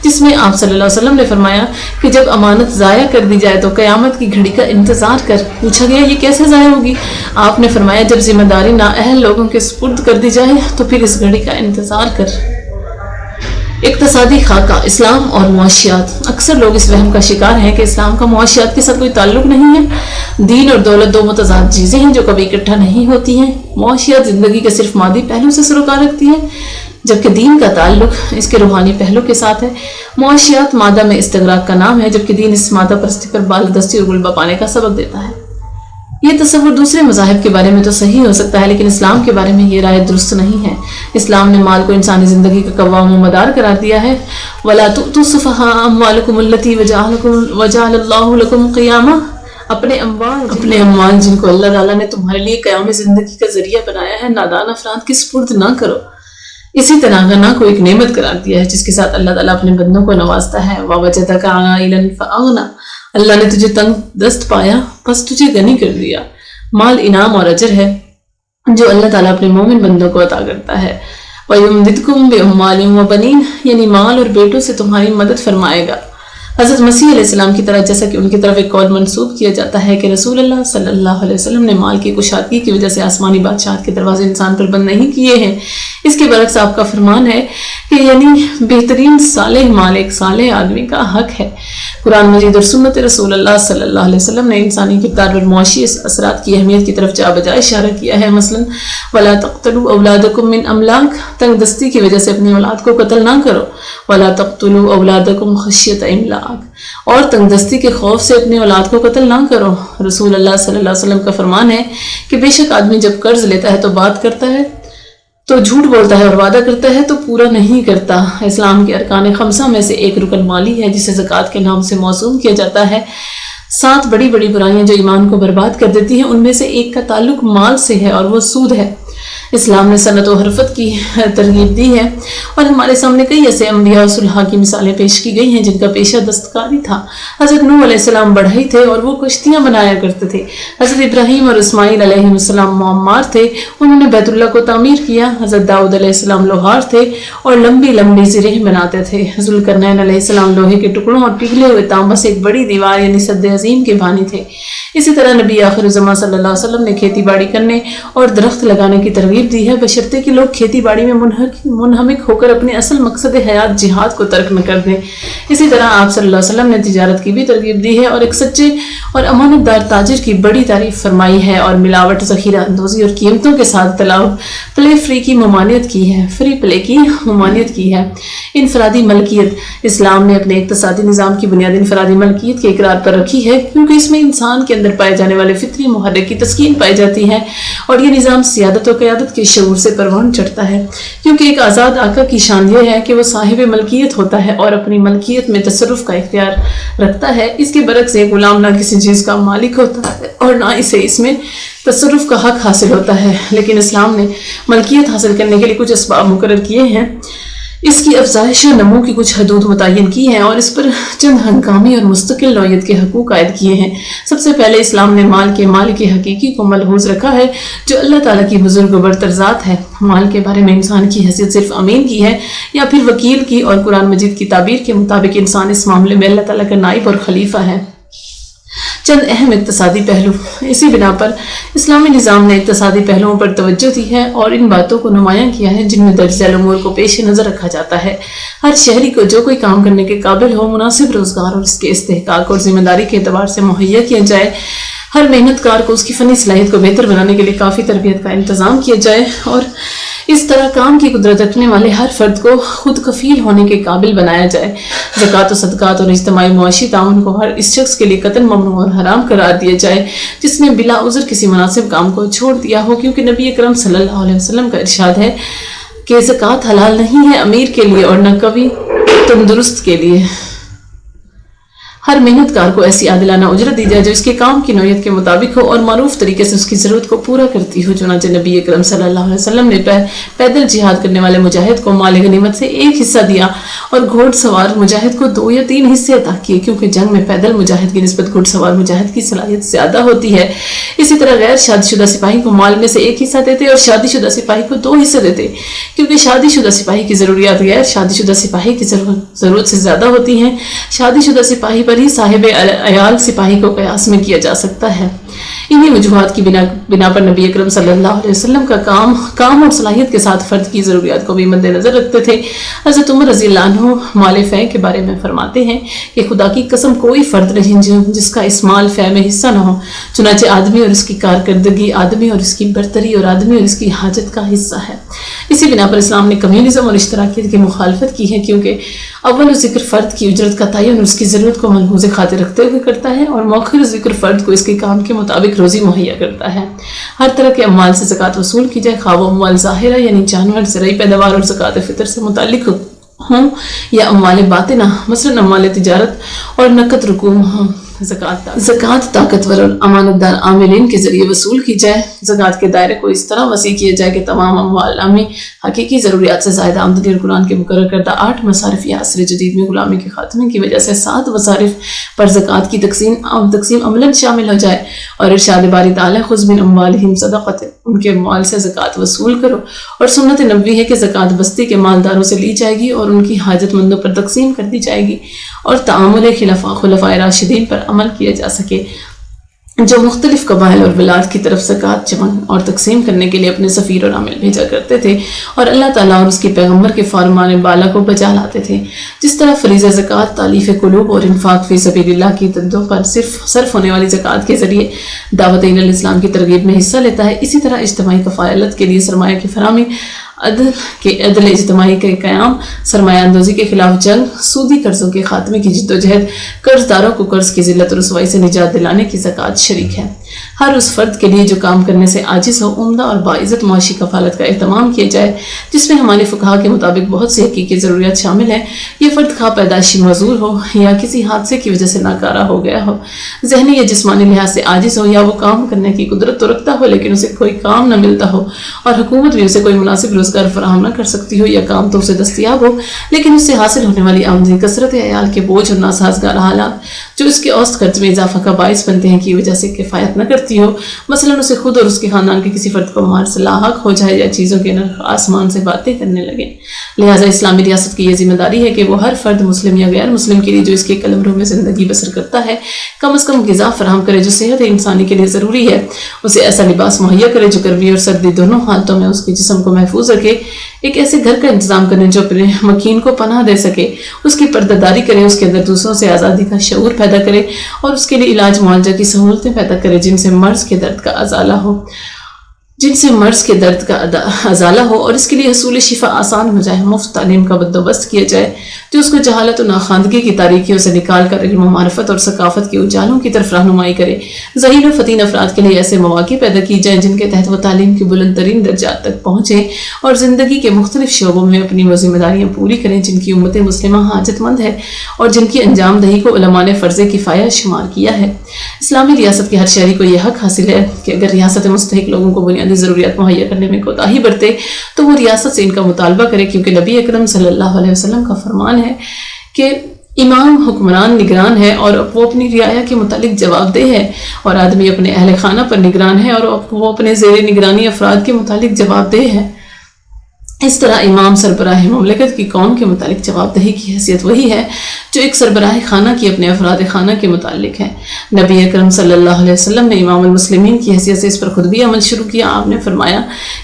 Speaker 1: جس میں آپ صلی اللہ علیہ وسلم نے فرمایا کہ جب امانت ضائع کر دی جائے تو قیامت کی گھڑی کا انتظار کر۔ پوچھا گیا یہ کیسے ضائع ہوگی؟ آپ نے فرمایا جب ذمہ داری نااہل لوگوں کے سپرد کر دی جائے تو پھر اس گھڑی کا انتظار کر۔ اقتصادی خاکہ، اسلام اور معاشیات۔ اکثر لوگ اس وہم کا شکار ہیں کہ اسلام کا معاشیات کے ساتھ کوئی تعلق نہیں ہے۔ دین اور دولت دو متضاد چیزیں ہیں جو کبھی اکٹھا نہیں ہوتی ہیں۔ معاشیات زندگی کے صرف مادی پہلو سے سروکار رکھتی ہیں، جبکہ دین کا تعلق اس کے روحانی پہلو کے ساتھ ہے۔ معاشیات مادہ میں استغراق کا نام ہے، جبکہ دین اس مادہ پرستی پر بالادستی اور غلبہ پانے کا سبب دیتا ہے۔ یہ تصور دوسرے مذاہب کے بارے میں تو صحیح ہو سکتا ہے، لیکن اسلام کے بارے میں یہ رائے درست نہیں ہے۔ اسلام نے مال کو انسانی زندگی کا قوام و مدار قرار دیا ہے۔ وَلَا تُؤْتُوا السُّفَهَاءَ أَمْوَالَكُمُ الَّتِي وَجَعَلَ اللَّهُ لَكُمْ قِيَامًا، اپنے اموال جن کو اللہ تعالیٰ نے تمہارے لیے قیام زندگی کا ذریعہ بنایا ہے، نادان افراد کی سپرد نہ کرو۔ اسی طرح غنا کو ایک نعمت قرار دیا ہے جس کے ساتھ اللہ تعالیٰ اپنے بندوں کو نوازتا ہے۔ وَوَجَدَكَ عَائِلًا فَأَغْنَىٰ، اللہ نے تجھے تنگ دست پایا پس تجھے غنی کر دیا۔ مال انعام اور اجر ہے جو اللہ تعالیٰ اپنے مومن بندوں کو عطا کرتا ہے۔ وَيُمْدِدْكُمْ بِأَمْوَالٍ وَبَنِينَ، یعنی مال اور بیٹوں سے تمہاری مدد فرمائے گا۔ حضرت مسیح علیہ السلام کی طرح جیسا کہ ان کی طرف ایک قول منسوب کیا جاتا ہے کہ رسول اللہ صلی اللہ علیہ وسلم نے مال کی کشادگی کی وجہ سے آسمانی بادشاہت کے دروازے انسان پر بند نہیں کیے ہیں، اس کے برعکس آپ کا فرمان ہے کہ یعنی بہترین صالح مال ایک صالح آدمی کا حق ہے۔ قرآن مجید اور سنت رسول اللہ صلی اللہ علیہ وسلم نے انسانی کردار پر معاشی اثرات کی اہمیت کی طرف جا بجا اشارہ کیا ہے۔ مثلا وَلَا تَقْتُلُوا أَوْلَادَكُمْ مِنْ أَمْلَاقٍ، تنگ دستی کی وجہ سے اپنی اولاد کو قتل نہ کرو۔ وَلَا تَقْتُلُوا أَوْلَادَكُمْ خَشْيَةَ إِمْلَاقٍ، اور تنگ دستی کے خوف سے اپنی اولاد کو قتل نہ کرو۔ رسول اللہ صلی اللہ علیہ وسلم کا فرمان ہے کہ بے شک آدمی جب قرض لیتا ہے تو بات کرتا ہے تو جھوٹ بولتا ہے اور وعدہ کرتا ہے تو پورا نہیں کرتا۔ اسلام کے ارکان خمسہ میں سے ایک رکن مالی ہے جسے زکوٰۃ کے نام سے موسوم کیا جاتا ہے۔ 7 بڑی بڑی برائیاں جو ایمان کو برباد کر دیتی ہیں ان میں سے ایک کا تعلق مال سے ہے اور وہ سود ہے۔ اسلام نے صنعت و حرفت کی ترغیب دی ہے اور ہمارے سامنے کئی ایسے انبیاء اور صلحاء کی مثالیں پیش کی گئی ہیں جن کا پیشہ دستکاری تھا۔ حضرت نوح علیہ السلام بڑھئی تھے اور وہ کشتیاں بنایا کرتے تھے۔ حضرت ابراہیم اور اسماعیل علیہ السلام معمار تھے، انہوں نے بیت اللہ کو تعمیر کیا۔ حضرت داؤد علیہ السلام لوہار تھے اور لمبی لمبی زرہیں بناتے تھے۔ ذوالقرنین علیہ السلام لوہے کے ٹکڑوں اور پگھلے ہوئے تانبا سے ایک بڑی دیوار یعنی سد عظیم کے بانی تھے۔ اسی طرح نبی آخر الزمان صلی اللہ علیہ وسلم نے کھیتی باڑی کرنے اور درخت لگانے کی ترغیب دی ہے، بشرطے کہ لوگ کھیتی باڑی میں منہمک ہو کر اپنے اصل مقصد حیات جہاد کو ترک نہ کر دیں۔ اسی طرح آپ صلی اللہ علیہ وسلم نے تجارت کی بھی ترغیب دی ہے اور ایک سچے اور امانت دار تاجر کی بڑی تعریف فرمائی ہے، اور ملاوٹ، ذخیرہ اندوزی اور قیمتوں کے ساتھ پلے فری کی ممانعت کی ہے، فری پلے کی ممانعت کی ہے۔ انفرادی ملکیت، اسلام نے اپنے اقتصادی نظام کی بنیاد انفرادی ملکیت کے اقرار پر رکھی ہے، کیونکہ اس میں انسان کے اندر پائے جانے والے فطری محرک کی تسکین پائی جاتی ہے، اور یہ نظام سیادت و قیادت کے شعور سے پروان چڑھتا ہے، کیونکہ ایک آزاد آقا کی شان یہ ہے کہ وہ صاحب ملکیت ہوتا ہے اور اپنی ملکیت میں تصرف کا اختیار رکھتا ہے۔ اس کے برعکس ایک غلام نہ کسی چیز کا مالک ہوتا ہے اور نہ اسے اس میں تصرف کا حق حاصل ہوتا ہے، لیکن اسلام نے ملکیت حاصل کرنے کے لیے کچھ اسباب مقرر کیے ہیں، اس کی افزائش و نمو کی کچھ حدود متعین کی ہیں اور اس پر چند ہنگامی اور مستقل نوعیت کے حقوق عائد کیے ہیں۔ سب سے پہلے اسلام نے مال کے مالک حقیقی کو ملحوظ رکھا ہے جو اللہ تعالیٰ کی بزرگ و برتر ذات ہے۔ مال کے بارے میں انسان کی حیثیت صرف امین کی ہے یا پھر وکیل کی، اور قرآن مجید کی تعبیر کے مطابق انسان اس معاملے میں اللہ تعالیٰ کا نائب اور خلیفہ ہے۔ چند اہم اقتصادی پہلو، اسی بنا پر اسلامی نظام نے اقتصادی پہلوؤں پر توجہ دی ہے اور ان باتوں کو نمایاں کیا ہے جن میں درج ذیل امور کو پیش نظر رکھا جاتا ہے۔ ہر شہری کو جو کوئی کام کرنے کے قابل ہو مناسب روزگار اور اس کے استحقاق اور ذمہ داری کے اعتبار سے مہیا کیا جائے۔ ہر محنت کار کو اس کی فنی صلاحیت کو بہتر بنانے کے لیے کافی تربیت کا انتظام کیا جائے، اور اس طرح کام کی قدرت رکھنے والے ہر فرد کو خود کفیل ہونے کے قابل بنایا جائے۔ زکوٰۃ و صدقات اور اجتماعی معاشی تعاون کو ہر اس شخص کے لیے قطعاً ممنوع اور حرام قرار دیا جائے جس نے بلا عذر کسی مناسب کام کو چھوڑ دیا ہو، کیونکہ نبی اکرم صلی اللہ علیہ وسلم کا ارشاد ہے کہ زکوٰۃ حلال نہیں ہے امیر کے لیے اور نہ کبھی تندرست کے لیے۔ ہر محنت کار کو ایسی عادلانہ اجرت دی جائے جو اس کے کام کی نوعیت کے مطابق ہو اور معروف طریقے سے اس کی ضرورت کو پورا کرتی ہو۔ چنانچہ نبی اکرم صلی اللہ علیہ وسلم نے پیدل جہاد کرنے والے مجاہد کو مال غنیمت سے 1 حصہ دیا اور گھوڑ سوار مجاہد کو 2 یا 3 حصے عطا کیے، کیونکہ جنگ میں پیدل مجاہد کی نسبت گھوڑ سوار مجاہد کی صلاحیت زیادہ ہوتی ہے۔ اسی طرح غیر شادی شدہ سپاہی کو مال میں سے 1 حصہ دیتے اور شادی شدہ سپاہی کو 2 حصے دیتے، کیونکہ شادی شدہ سپاہی کی ضروریات غیر شادی شدہ سپاہی کی ضرورت سے زیادہ ہوتی ہیں۔ شادی شدہ سپاہی پر ہی صاحب عیال سپاہی کو قیاس میں کیا جا سکتا ہے۔ انہی وجوہات کی بنا پر نبی اکرم صلی اللہ علیہ وسلم کا کام اور صلاحیت کے ساتھ فرد کی ضروریات کو بھی مد نظر رکھتے تھے۔ حضرت عمر رضی اللہ عنہ مال فے کے بارے میں فرماتے ہیں کہ خدا کی قسم کوئی فرد نہیں جس کا اس مال فے میں حصہ نہ ہو، چنانچہ آدمی اور اس کی کارکردگی، آدمی اور اس کی برتری اور آدمی اور اس کی حاجت کا حصہ ہے۔ اسی بنا پر اسلام نے کمیونزم اور اشتراکیت کی مخالفت کی ہے، کیونکہ اول ذکر فرد کی اجرت کا تعین اور اس کی ضرورت کو ملحوظ خاطر رکھتے ہوئے کرتا ہے، اور مؤخر ذکر فرد کو اس کے کام کے مطابق روزی مہیا کرتا ہے۔ ہر طرح کے اموال سے زکوٰۃ وصول کی جائے، خواہ وہ اموال ظاہرہ یعنی جانور، زرعی پیداوار اور زکوٰۃ فطر سے متعلق ہوں یا اموال باطنہ مثلاً اموال تجارت اور نقد رقوم ہوں۔ زکوٰۃ طاقتور اور امانت دار عاملین کے ذریعے وصول کی جائے۔ زکوٰۃ کے دائرے کو اس طرح وسیع کیا جائے کہ تمام اموال عامی حقیقی ضروریات سے زائد آمدنی اور قرآن کے مقرر کردہ 8 مصارف یا عصر جدید میں غلامی کے خاتمے کی وجہ سے 7 مصارف پر زکوٰۃ کی تقسیم عملاً شامل ہو جائے، اور ارشاد باری تعالیٰ خذ من اموالہم صدقۃ، ان کے مال سے زکوٰۃ وصول کرو، اور سنت نبوی ہے کہ زکوٰۃ بستی کے مالداروں سے لی جائے گی اور ان کی حاجت مندوں پر تقسیم کر دی جائے گی، اور تعامل خلفائے راشدین پر عمل کیا جا سکے جو مختلف قبائل اور بلاد کی طرف زکوٰۃ جمع اور تقسیم کرنے کے لیے اپنے سفیر اور عامل بھیجا کرتے تھے، اور اللہ تعالیٰ اور اس کے پیغمبر کے فرمان بالا کو بجا لاتے تھے۔ جس طرح فریضہ زکوٰۃ تالیف قلوب اور انفاق فی سبیل اللہ کی تدوں پر صرف ہونے والی زکوٰۃ کے ذریعے دعوت الاسلام کی ترغیب میں حصہ لیتا ہے، اسی طرح اجتماعی کفالت کے لیے سرمایہ کی فراہمی، عدل اجتماعی کے قیام، سرمایہ اندوزی کے خلاف جنگ، سودی قرضوں کے خاتمے کی جدوجہد، قرض داروں کو قرض کی ذلت اور رسوائی سے نجات دلانے کی زکوٰۃ شریک ہے۔ ہر اس فرد کے لیے جو کام کرنے سے عاجز ہو، عمدہ اور باعزت معاشی کفالت کا اہتمام کیا جائے، جس میں ہمارے فقہا کے مطابق بہت سی حقیقی ضروریات شامل ہیں۔ یہ فرد خواہ پیدائشی معذور ہو یا کسی حادثے کی وجہ سے ناکارہ ہو گیا ہو، ذہنی یا جسمانی لحاظ سے عاجز ہو، یا وہ کام کرنے کی قدرت تو رکھتا ہو لیکن اسے کوئی کام نہ ملتا ہو اور حکومت بھی اسے کوئی مناسب روزگار فراہم نہ کر سکتی ہو، یا کام تو اسے دستیاب ہو لیکن اس سے حاصل ہونے والی آمدنی کثرت عیال کے بوجھ اور ناسازگار حالات جو اس کے اوسط خرچ میں اضافہ کا باعث بنتے ہیں کی وجہ سے کفایت نہ کرتی ہو، مثلاً اسے خود اور اس کے خاندان کے کسی فرد کو مار سے لاحق ہو جائے یا چیزوں کے نرخ آسمان سے باتیں کرنے لگے۔ لہٰذا اسلامی ریاست کی یہ ذمہ داری ہے کہ وہ ہر فرد مسلم یا غیر مسلم کے لیے جو اس کے قلمرو میں زندگی بسر کرتا ہے کم از کم غذا فراہم کرے جو صحت انسانی کے لیے ضروری ہے، اسے ایسا لباس مہیا کرے جو گرمی اور سردی دونوں حالتوں میں اس کے جسم کو محفوظ رکھے، ایک ایسے گھر کا انتظام کرے جو اپنے مکین کو پناہ دے سکے، اس کی پردہ داری کرے، اس کے اندر دوسروں سے آزادی کا شعور پیدا کرے اور اس کے لیے علاج معالجہ کی سہولتیں پیدا کرے جن سے مرض کے درد کا ازالہ ہو اور اس کے لیے حصول شفا آسان ہو جائے، مفت تعلیم کا بندوبست کیا جائے جو اس کو جہالت و ناخواندگی کی تاریکیوں سے نکال کر علم و معرفت اور ثقافت کے اجالوں کی طرف رہنمائی کرے، ذہین و فتین افراد کے لیے ایسے مواقع پیدا کی جائیں جن کے تحت وہ تعلیم کی بلند ترین درجات تک پہنچیں اور زندگی کے مختلف شعبوں میں اپنی وہ ذمہ داریاں پوری کریں جن کی امت مسلمہ حاجت مند ہے اور جن کی انجام دہی کو علماء نے فرض کفایہ شمار کیا ہے۔ اسلامی ریاست کے ہر شہری کو یہ حق حاصل ہے کہ اگر ریاست مستحق لوگوں کو بنیادی ضروریات مہیا کرنے میں کوتاہی برتے تو وہ ریاست سے ان کا مطالبہ کرے، کیونکہ نبی اکرم صلی اللہ علیہ وسلم کا فرمان ہے کہ امام حکمران نگران ہے اور وہ اپنی رعایا کے متعلق جواب دہ ہے، اور آدمی اپنے اہل خانہ پر نگران ہے اور وہ اپنے زیر نگرانی افراد کے متعلق جواب دہ ہے۔ اس طرح امام سربراہ مملکت کی قوم کے متعلق جواب دہی کی حیثیت وہی ہے جو ایک سربراہ خانہ کی اپنے افراد خانہ کے متعلق ہے۔ نبی اکرم صلی اللہ علیہ وسلم نے امام المسلمین کی حیثیت سے اس پر خود بھی عمل شروع کیا۔ آپ نے فرمایا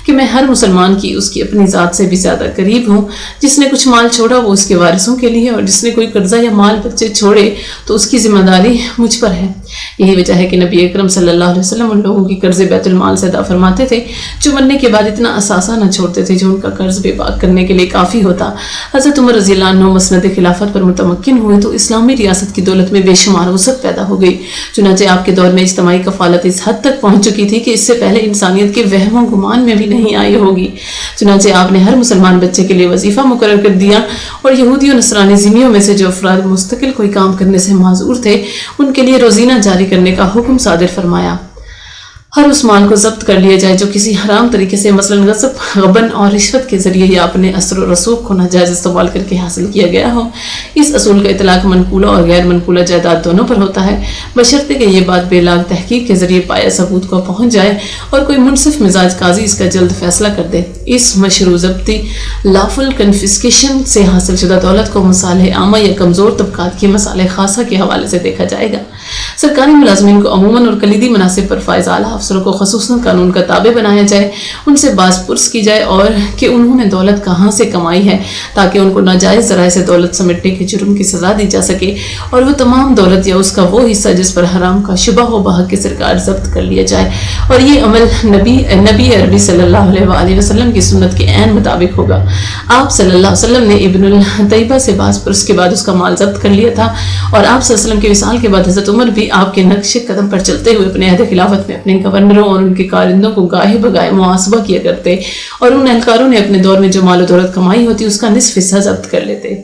Speaker 1: کہ میں ہر مسلمان کی اس کی اپنی ذات سے بھی زیادہ قریب ہوں۔ جس نے کچھ مال چھوڑا وہ اس کے وارثوں کے لیے، اور جس نے کوئی قرضہ یا مال بچے چھوڑے تو اس کی ذمہ داری مجھ پر ہے۔ یہی وجہ ہے کہ نبی اکرم صلی اللہ علیہ وسلم ان لوگوں کی قرض بیت المال سے ادا فرماتے تھے جو مرنے کے بعد اتنا اثاثہ نہ چھوڑتے تھے جو ان کا قرض بے باک کرنے کے لیے کافی ہوتا۔ حضرت عمر رضی اللہ عنہ مسند خلافت پر متمکن ہوئے تو اسلامی ریاست کی دولت میں بے شمار وسعت پیدا ہو گئی۔ چنانچہ آپ کے دور میں اجتماعی کفالت اس حد تک پہنچ چکی تھی کہ اس سے پہلے انسانیت کے وہم و گمان میں بھی نہیں آئی ہوگی۔ چنانچہ آپ نے ہر مسلمان بچے کے لیے وظیفہ مقرر کر دیا، اور یہودی و نصرانی ذمیوں میں سے جو افراد مستقل کوئی کام کرنے سے معذور تھے ان کے لیے روزینہ جاری کرنے کا حکم صادر فرمایا۔ ہر اس مال کو ضبط کر لیا جائے جو کسی حرام طریقے سے مثلاً غصب، غبن اور رشوت کے ذریعے یا اپنے اثر و رسوخ کو ناجائز استعمال کر کے حاصل کیا گیا ہو۔ اس اصول کا اطلاق منقولہ اور غیر منقولہ جائیداد دونوں پر ہوتا ہے، بشرطے کہ یہ بات بے لاگ تحقیق کے ذریعے پایا ثبوت کو پہنچ جائے اور کوئی منصف مزاج قاضی اس کا جلد فیصلہ کر دے۔ اس مشروع ضبطی لافل کنفسکیشن سے حاصل شدہ دولت کو مصالح عامہ یا کمزور طبقات کی مصالح خاصہ کے حوالے سے دیکھا جائے گا۔ سرکاری ملازمین کو عموماً اور کلیدی مناصب پر فائز اعلیٰ افسروں کو خصوصاً قانون کا تابع بنایا جائے، ان سے باز پرس کی جائے اور کہ انہوں نے دولت کہاں سے کمائی ہے، تاکہ ان کو ناجائز ذرائع سے دولت سمیٹنے کے جرم کی سزا دی جا سکے، اور وہ تمام دولت یا اس کا وہ حصہ جس پر حرام کا شبہ ہو بحق کے سرکار ضبط کر لیا جائے۔ اور یہ عمل نبی عربی صلی اللہ علیہ وآلہ وسلم کی سنت کے عین مطابق ہوگا۔ آپ صلی اللہ علیہ وسلم نے ابن الطیبہ سے باز پرس کے بعد اس کا مال ضبط کر لیا تھا، اور آپ صلی اللہ علیہ وسلم کے وصال کے بعد حضرت عمر بھی آپ کے نقش قدم پر چلتے ہوئے اپنے عہد خلافت میں اپنے گورنروں اور ان کے کارندوں کو گاہے بگاہے محاسبہ کیا کرتے، اور ان اہلکاروں نے اپنے دور میں جو مال و دولت کمائی ہوتی اس کا نصف حصہ ضبط کر لیتے۔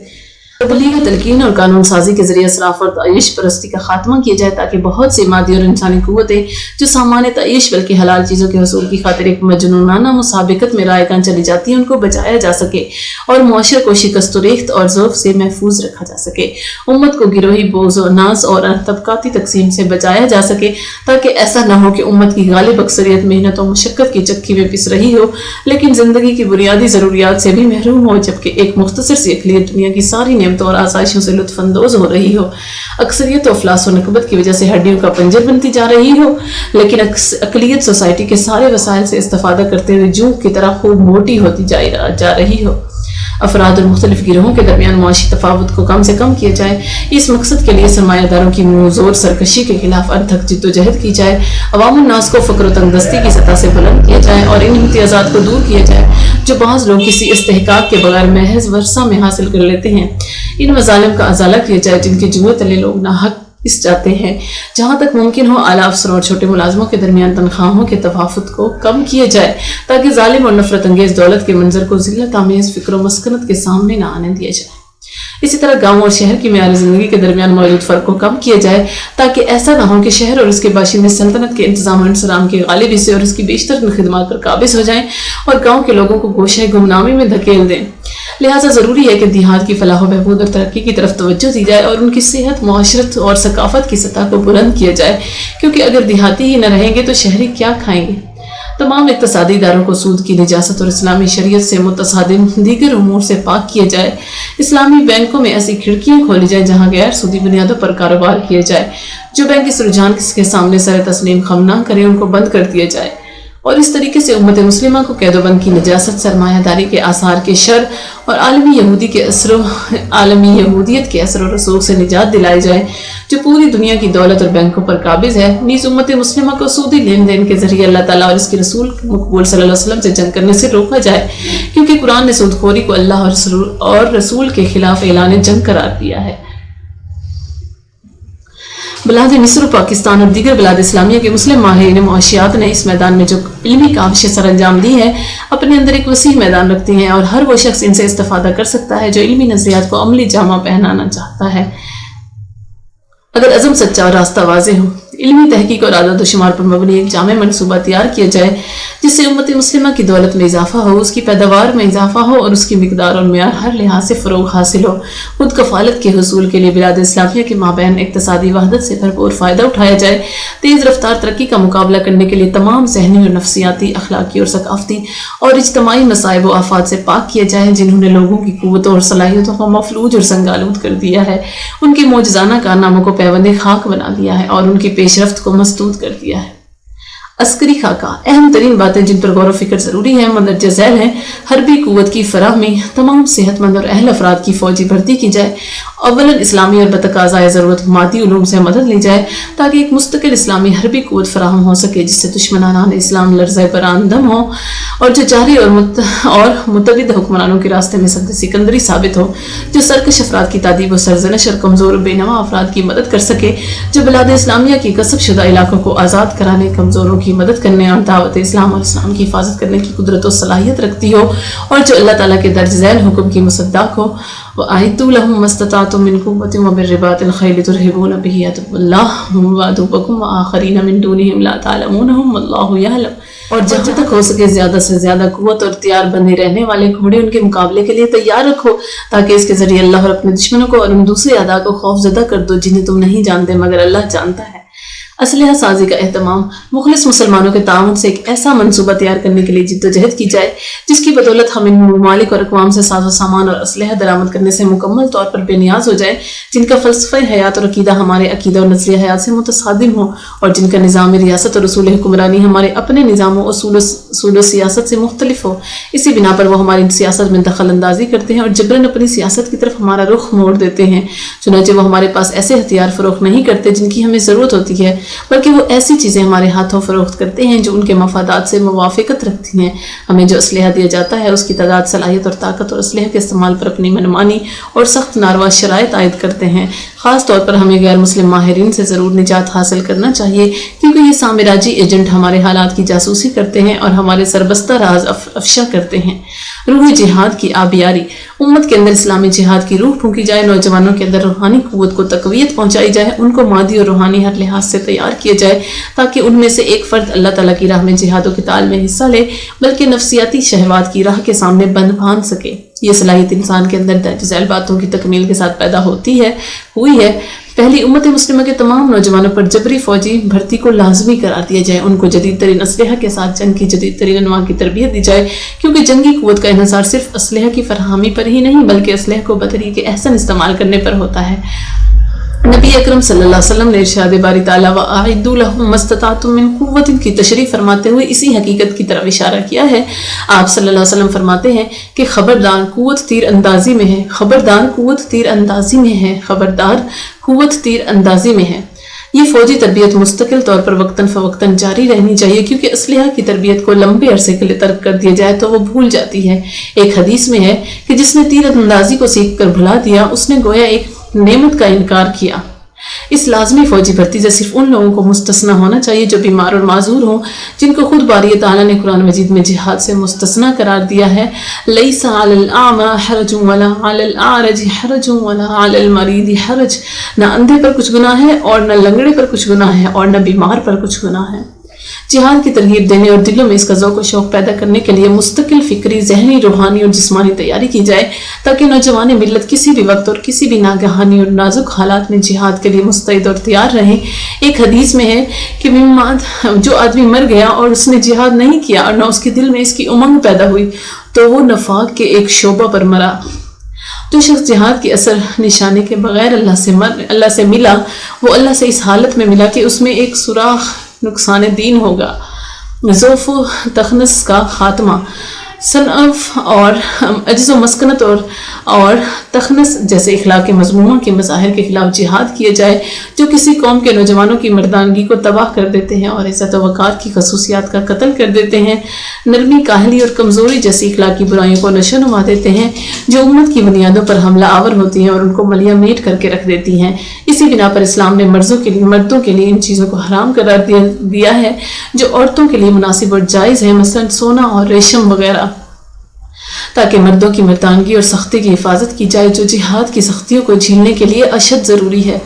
Speaker 1: تبلیغ، تلقین اور قانون سازی کے ذریعے اسراف اور تعیش پرستی کا خاتمہ کیا جائے تاکہ بہت سی مادی اور انسانی قوتیں جو سامان تعیش بلکہ حلال چیزوں کے حصول کی خاطر ایک مجنونانہ مسابقت میں رائگاں چلی جاتی ہیں ان کو بچایا جا سکے، اور معاشرے کو شکست و ریخت اور ضعف سے محفوظ رکھا جا سکے، امت کو گروہی بوز و ناز اور طبقاتی تقسیم سے بچایا جا سکے، تاکہ ایسا نہ ہو کہ امت کی غالب اکثریت محنت و مشقت کی چکی میں پس رہی ہو لیکن زندگی کی بنیادی ضروریات سے بھی محروم ہو، جبکہ ایک مختصر سی اقلیت دنیا کی ساری اور آسائشوں سے لطف اندوز ہو رہی ہو۔ اکثریت و افلاس و نکبت کی وجہ سے ہڈیوں کا پنجر بنتی جا رہی ہو، لیکن اقلیت سوسائٹی کے سارے وسائل سے استفادہ کرتے ہوئے جونگ کی طرح خوب موٹی ہوتی جا رہی ہو۔ افراد اور مختلف گروہوں کے درمیان معاشی تفاوت کو کم سے کم کیا جائے، اس مقصد کے لیے سرمایہ داروں کی زور سرکشی کے خلاف انتھک جد و جہد کی جائے، عوام الناس کو فقر و تنگدستی کی سطح سے بلند کیا جائے اور ان امتیازات کو دور کیا جائے جو بعض لوگ کسی استحقاق کے بغیر محض ورثہ میں حاصل کر لیتے ہیں۔ ان مظالم کا ازالہ کیا جائے جن کے جوئے تلے لوگ ناحق پس جاتے ہیں۔ جہاں تک ممکن ہو اعلیٰ افسروں اور چھوٹے ملازموں کے درمیان تنخواہوں کے تفاوت کو کم کیا جائے تاکہ ظالم اور نفرت انگیز دولت کے منظر کو ذلت آمیز فکر و مسکنت کے سامنے نہ آنے دیا جائے۔ اسی طرح گاؤں اور شہر کی معیار زندگی کے درمیان موجود فرق کو کم کیا جائے تاکہ ایسا نہ ہو کہ شہر اور اس کے باشندے سلطنت کے انتظام و انصرام کے غالب حصے اور اس کی بیشتر خدمات پر قابض ہو جائیں اور گاؤں کے لوگوں کو گوشہ گمنامی میں دھکیل دیں۔ لہٰذا ضروری ہے کہ دیہات کی فلاح و بہبود اور ترقی کی طرف توجہ دی جائے اور ان کی صحت، معاشرت اور ثقافت کی سطح کو بلند کیا جائے، کیونکہ اگر دیہاتی ہی نہ رہیں گے تو شہری کیا کھائیں گے۔ تمام اقتصادی اداروں کو سود کی نجاست اور اسلامی شریعت سے متصادم دیگر امور سے پاک کیا جائے۔ اسلامی بینکوں میں ایسی کھڑکیاں کھولی جائیں جہاں غیر سودی بنیادوں پر کاروبار کیا جائے۔ جو بینک اس رجحان کے سامنے سر تسلیم خم نہ کریں ان کو بند کر دیا جائے، اور اس طریقے سے امت مسلمہ کو قید و بند کی نجاست، سرمایہ داری کے آثار کے شر اور عالمی یہودیت کے اثر و رسوخ سے نجات دلائی جائے جو پوری دنیا کی دولت اور بینکوں پر قابض ہے۔ نیز امت مسلمہ کو سودی لین دین کے ذریعے اللہ تعالیٰ اور اس کے رسول مقبول صلی اللہ علیہ وسلم سے جنگ کرنے سے روکا جائے، کیونکہ قرآن نے سود خوری کو اللہ اور رسول کے خلاف اعلان جنگ قرار دیا ہے۔ بلاد مصر و پاکستان اور دیگر بلاد اسلامیہ کے مسلم ماہرین معاشیات نے اس میدان میں جو علمی کاوشیں سر انجام دی ہیں اپنے اندر ایک وسیع میدان رکھتی ہیں، اور ہر وہ شخص ان سے استفادہ کر سکتا ہے جو علمی نظریات کو عملی جامہ پہنانا چاہتا ہے، اگر عزم سچا اور راستہ واضح ہو۔ علمی تحقیق اور اعداد و شمار پر مبنی ایک جامع منصوبہ تیار کیا جائے جس سے امت مسلمہ کی دولت میں اضافہ ہو، اس کی پیداوار میں اضافہ ہو اور اس کی مقدار اور معیار ہر لحاظ سے فروغ حاصل ہو۔ خود کفالت کے حصول کے لیے بلاد اسلامیہ کے مابین اقتصادی وحدت سے بھرپور فائدہ اٹھایا جائے۔ تیز رفتار ترقی کا مقابلہ کرنے کے لیے تمام ذہنی اور نفسیاتی، اخلاقی اور ثقافتی اور اجتماعی مصائب و آفات سے پاک کیا جائے جنہوں نے لوگوں کی قوتوں اور صلاحیتوں کو مفلوج اور سنگالود کر دیا ہے، ان کے معجزانہ کارناموں کو پیوند خاک بنا دیا ہے اور ان کی پیش رفت کو مسدود کر دیا ہے۔ عسکری خاکہ، اہم ترین باتیں جن پر غور و فکر ضروری ہے مندرجہ ذیل ہیں۔ حربی قوت کی فراہمی، تمام صحت مند اور اہل افراد کی فوجی بھرتی کی جائے۔ اولاً اسلامی اور بتقاضۂ ضرورت مادی علوم سے مدد لی جائے تاکہ ایک مستقل اسلامی حربی قوت فراہم ہو سکے جس سے دشمنان اسلام لرزۂ براندم ہو اور جو جاری اور متعدد حکمرانوں کے راستے میں سد سکندری ثابت ہو، جو سرکش افراد کی تعذیب و سرزنش اور کمزور و بے نوا افراد کی مدد کر سکے، جو بلاد اسلامیہ کی غصب شدہ علاقوں کو آزاد کرانے، کمزوروں کی مدد کرنے اور دعوت اسلام اور اسلام کی حفاظت کرنے کی قدرت و صلاحیت رکھتی ہو، اور جو اللہ تعالیٰ کے درج ذیل حکم کی مصداق ہو۔ وَأَعِدُّوا لَهُم مَّا اسْتَطَعْتُم مِّن قُوَّةٍ وَمِن رِّبَاطِ الْخَيْلِ تُرْهِبُونَ بِهِ عَدُوَّ اللَّهِ وَعَدُوَّكُمْ وَآخَرِينَ مِن دُونِهِمْ لَا تَعْلَمُونَهُمْ وَاللَّهُ يَعْلَمُ۔ اور جہاں تک ہو سکے زیادہ سے زیادہ قوت اور تیار بندی رہنے والے گھوڑے ان کے مقابلے کے لیے تیار رکھو تاکہ اس کے ذریعے اللہ اور اپنے دشمنوں کو اور ان دوسرے اعداء کو خوف زدہ کر دو جنہیں تم نہیں جانتے مگر اللہ جانتا ہے۔ اسلحہ سازی کا اہتمام، مخلص مسلمانوں کے تعاون سے ایک ایسا منصوبہ تیار کرنے کے لیے جد و جہد کی جائے جس کی بدولت ہم ان ممالک اور اقوام سے ساز و سامان اور اسلحہ درآمد کرنے سے مکمل طور پر بے نیاز ہو جائے، جن کا فلسفہ حیات اور عقیدہ ہمارے عقیدہ اور نظریہ حیات سے متصادم ہو، اور جن کا نظام ریاست اور اصول حکمرانی ہمارے اپنے نظام و اصول و سیاست سے مختلف ہو۔ اسی بنا پر وہ ہماری سیاست میں دخل اندازی کرتے ہیں اور جبراً اپنی سیاست کی طرف ہمارا رخ موڑ دیتے ہیں۔ چنانچہ وہ ہمارے پاس ایسے ہتھیار فروخت نہیں کرتے جن کی ہمیں ضرورت ہوتی ہے، بلکہ وہ ایسی چیزیں ہمارے ہاتھوں فروخت کرتے ہیں جو ان کے مفادات سے موافقت رکھتی ہیں۔ ہمیں جو اسلحہ دیا جاتا ہے اس کی تعداد، صلاحیت اور طاقت اور اسلحہ کے استعمال پر اپنی منمانی اور سخت ناروا شرائط عائد کرتے ہیں۔ خاص طور پر ہمیں غیر مسلم ماہرین سے ضرور نجات حاصل کرنا چاہیے کیونکہ یہ سامراجی ایجنٹ ہمارے حالات کی جاسوسی کرتے ہیں اور ہمارے سربستہ راز افشا کرتے ہیں۔ روح جہاد کی آبیاری، امت کے اندر اسلامی جہاد کی روح پھونکی جائے، نوجوانوں کے اندر روحانی قوت کو تقویت پہنچائی جائے، ان کو مادی اور روحانی ہر لحاظ سے تیار کیا جائے تاکہ ان میں سے ایک فرد اللہ تعالیٰ کی راہ میں جہاد و قتال میں حصہ لے بلکہ نفسیاتی شہوات کی راہ کے سامنے بند باندھ سکے۔ یہ صلاحیت انسان کے اندر درج ذیل باتوں کی تکمیل کے ساتھ پیدا ہوئی ہے۔ پہلی، امت مسلمہ کے تمام نوجوانوں پر جبری فوجی بھرتی کو لازمی قرار دیا جائے، ان کو جدید ترین اسلحہ کے ساتھ جنگ کی جدید ترین انواع کی تربیت دی جائے کیونکہ جنگی قوت کا انحصار صرف اسلحہ کی فراہمی پر ہی نہیں بلکہ اسلحہ کو بطریق احسن استعمال کرنے پر ہوتا ہے۔ نبی اکرم صلی اللہ علیہ وسلم نے ارشاد باری تعالیٰ وَأَعِدُّوا لَهُم مَّا اسْتَطَعْتُم مِّن قُوَّةٍ کی تشریح فرماتے ہوئے اسی حقیقت کی طرف اشارہ کیا ہے۔ آپ صلی اللہ علیہ وسلم فرماتے ہیں کہ خبردار قوت تیر اندازی میں ہے، خبردار قوت تیر اندازی میں ہے، خبردار قوت تیر اندازی میں ہے۔ یہ فوجی تربیت مستقل طور پر وقتاً فوقتاً جاری رہنی چاہیے کیونکہ اسلحہ کی تربیت کو لمبے عرصے کے لیے ترک کر دیا جائے تو وہ بھول جاتی ہے۔ ایک حدیث میں ہے کہ جس نے تیر اندازی کو سیکھ کر بھلا دیا اس نے گویا ایک نعمت کا انکار کیا۔ اس لازمی فوجی بھرتی سے صرف ان لوگوں کو مستثنی ہونا چاہیے جو بیمار اور معذور ہوں، جن کو خود باری تعالیٰ نے قرآن مجید میں جہاد سے مستثنی قرار دیا ہے۔ لَيْسَ عَلَى الْأَعْمَى حَرَجٌ وَلَا عَلَى الْأَعْرَجِ حَرَجٌ وَلَا عَلَى الْمَرِيضِ حَرَجٌ، نہ اندھے پر کچھ گناہ ہے اور نہ لنگڑے پر کچھ گناہ ہے اور نہ بیمار پر کچھ گناہ ہے۔ جہاد کی ترغیب دینے اور دلوں میں اس کا ذوق و شوق پیدا کرنے کے لیے مستقل فکری، ذہنی، روحانی اور جسمانی تیاری کی جائے تاکہ نوجوان ملت کسی بھی وقت اور کسی بھی ناگہانی اور نازک حالات میں جہاد کے لیے مستعد اور تیار رہیں۔ ایک حدیث میں ہے کہ جو آدمی مر گیا اور اس نے جہاد نہیں کیا اور نہ اس کے دل میں اس کی امنگ پیدا ہوئی تو وہ نفاق کے ایک شعبہ پر مرا۔ جو شخص جہاد کی اثر نشانے کے بغیر اللہ سے ملا وہ اللہ سے اس حالت میں ملا کہ اس میں ایک سوراخ نقصان دین ہوگا۔ ضعف و تخنص کا خاتمہ، صنف اور عجز و مسکنت اور تخنص جیسے اخلاق مذمومہ کے مظاہر کے خلاف جہاد کیا جائے جو کسی قوم کے نوجوانوں کی مردانگی کو تباہ کر دیتے ہیں اور عزت و وقار کی خصوصیات کا قتل کر دیتے ہیں، نرمی، کاہلی اور کمزوری جیسی اخلاقی برائیوں کو نشو نما دیتے ہیں جو امت کی بنیادوں پر حملہ آور ہوتی ہیں اور ان کو ملیہ میٹ کر کے رکھ دیتی ہیں۔ اسی بنا پر اسلام نے مردوں کے لیے ان چیزوں کو حرام قرار دیا ہے جو عورتوں کے لیے مناسب اور جائز ہیں، مثلا سونا اور ریشم وغیرہ، تاکہ مردوں کی مردانگی اور سختی کی حفاظت کی جائے جو جہاد کی سختیوں کو جھیلنے کے لیے اشد ضروری ہے۔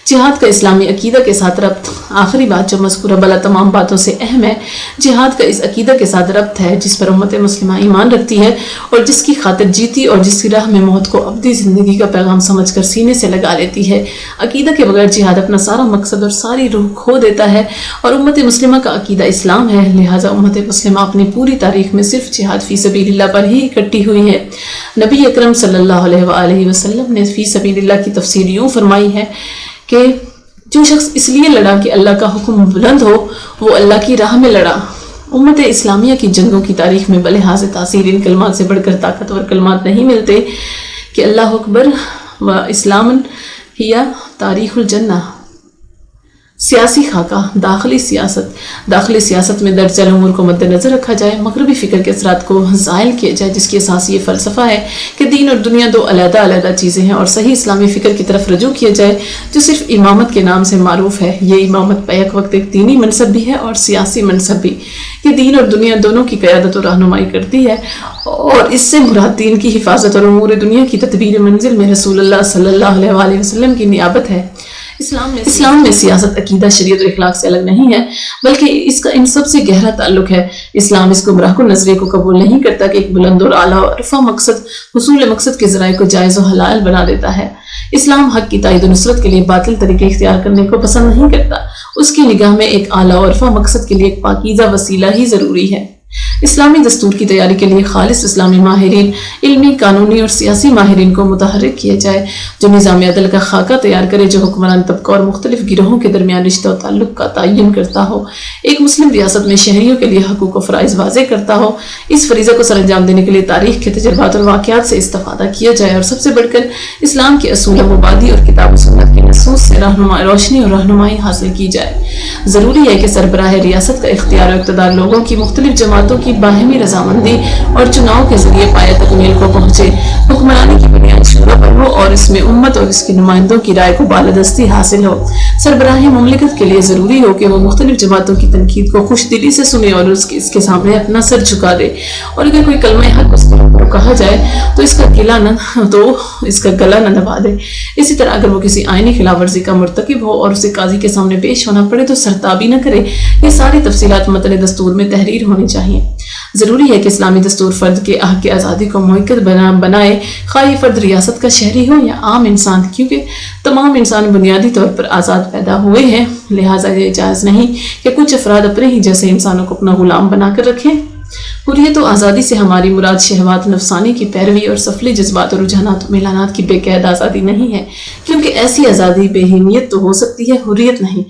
Speaker 1: جہاد کا اسلامی عقیدہ کے ساتھ ربط۔ آخری بات جو مذکورہ بلا تمام باتوں سے اہم ہے، جہاد کا اس عقیدہ کے ساتھ ربط ہے جس پر امت مسلمہ ایمان رکھتی ہے اور جس کی خاطر جیتی اور جس کی راہ میں موت کو ابدی زندگی کا پیغام سمجھ کر سینے سے لگا لیتی ہے۔ عقیدہ کے بغیر جہاد اپنا سارا مقصد اور ساری روح کھو دیتا ہے، اور امت مسلمہ کا عقیدہ اسلام ہے، لہٰذا امت مسلمہ اپنی پوری تاریخ میں صرف جہاد فی سبیل اللہ پر ہی اکٹھی ہوئی ہے۔ نبی اکرم صلی اللہ علیہ وآلہ وسلم نے فی سبیل اللہ کی تفسیر یوں فرمائی ہے کہ جو شخص اس لیے لڑا کہ اللہ کا حکم بلند ہو، وہ اللہ کی راہ میں لڑا۔ امت اسلامیہ کی جنگوں کی تاریخ میں بلحاظ تاثیر ان کلمات سے بڑھ کر طاقتور کلمات نہیں ملتے کہ اللہ اکبر و اسلام ہی تاریخ الجنہ۔ سیاسی خاکہ، داخلی سیاست میں درج ذیل امور کو مد نظر رکھا جائے، مغربی فکر کے اثرات کو زائل کیا جائے جس کی اساس یہ فلسفہ ہے کہ دین اور دنیا دو علیحدہ علیحدہ چیزیں ہیں، اور صحیح اسلامی فکر کی طرف رجوع کیا جائے جو صرف امامت کے نام سے معروف ہے۔ یہ امامت بیک وقت ایک دینی منصب بھی ہے اور سیاسی منصب بھی۔ یہ دین اور دنیا دونوں کی قیادت و رہنمائی کرتی ہے، اور اس سے مراد دین کی حفاظت اور امور دنیا کی تدبیر منزل میں رسول اللہ صلی اللہ علیہ وآلہ وسلم کی نیابت ہے۔ اسلام میں سیاست عقیدہ شریعت اور اخلاق سے الگ نہیں ہے، بلکہ اس کا ان سب سے گہرا تعلق ہے۔ اسلام اس گمراہ کن نظریے کو قبول نہیں کرتا کہ ایک بلند اور اعلیٰ اور رفع مقصد حصول مقصد کے ذرائع کو جائز و حلال بنا دیتا ہے۔ اسلام حق کی تائید و نصرت کے لیے باطل طریقے اختیار کرنے کو پسند نہیں کرتا۔ اس کی نگاہ میں ایک اعلیٰ اور رفع مقصد کے لیے ایک پاکیزہ وسیلہ ہی ضروری ہے۔ اسلامی دستور کی تیاری کے لیے خالص اسلامی ماہرین، علمی، قانونی اور سیاسی ماہرین کو متحرک کیا جائے جو نظام عدل کا خاکہ تیار کرے جو حکمران طبقہ اور مختلف گروہوں کے درمیان رشتہ و تعلق کا تعین کرتا ہو، ایک مسلم ریاست میں شہریوں کے لیے حقوق و فرائض واضح کرتا ہو۔ اس فریضہ کو سر انجام دینے کے لیے تاریخ کے تجربات اور واقعات سے استفادہ کیا جائے، اور سب سے بڑھ کر اسلام کے اصول مبادی اور کتاب و سنت کی نصوص سے روشنی اور رہنمائی حاصل کی جائے۔ ضروری ہے کہ سربراہ ریاست کا اختیار و اقتدار لوگوں کی مختلف جماعتوں کی باہمی رضامندی اور چناؤ کے ذریعے پایہ تکمیل کو پہنچے۔ حکمرانی کی بنیاد شورا پر ہو اور اس میں امت اور اس کے نمائندوں کی رائے کو بالادستی حاصل ہو۔ سربراہی مملکت کے لیے ضروری ہو کہ وہ مختلف جماعتوں کی تنقید کو خوش دلی سے سنے اور اس کے سامنے اپنا سر جھکا دے، اور اگر کوئی کلمہ حق اس پر کہا جائے تو اس کا گلا نہ دبا دے۔ اسی طرح اگر وہ کسی آئینی خلاف ورزی کا مرتکب ہو اور اسے قاضی کے سامنے پیش ہونا پڑے تو سرتابی نہ کرے۔ یہ ساری تفصیلات متن دستور میں تحریر ہونی چاہیے۔ ضروری ہے کہ اسلامی دستور فرد کے حق کی آزادی کو موقت بنائے، خواہ یہ فرد ریاست کا شہری ہو یا عام انسان، کیونکہ تمام انسان بنیادی طور پر آزاد پیدا ہوئے ہیں، لہٰذا یہ جائز نہیں کہ کچھ افراد اپنے ہی جیسے انسانوں کو اپنا غلام بنا کر رکھیں۔ حریت و آزادی سے ہماری مراد شہوات نفسانی کی پیروی اور سفلی جذبات اور رجحانات و میلانات کی بے قید آزادی نہیں ہے، کیونکہ ایسی آزادی بے ہیمیت تو ہو سکتی ہے، حریت نہیں۔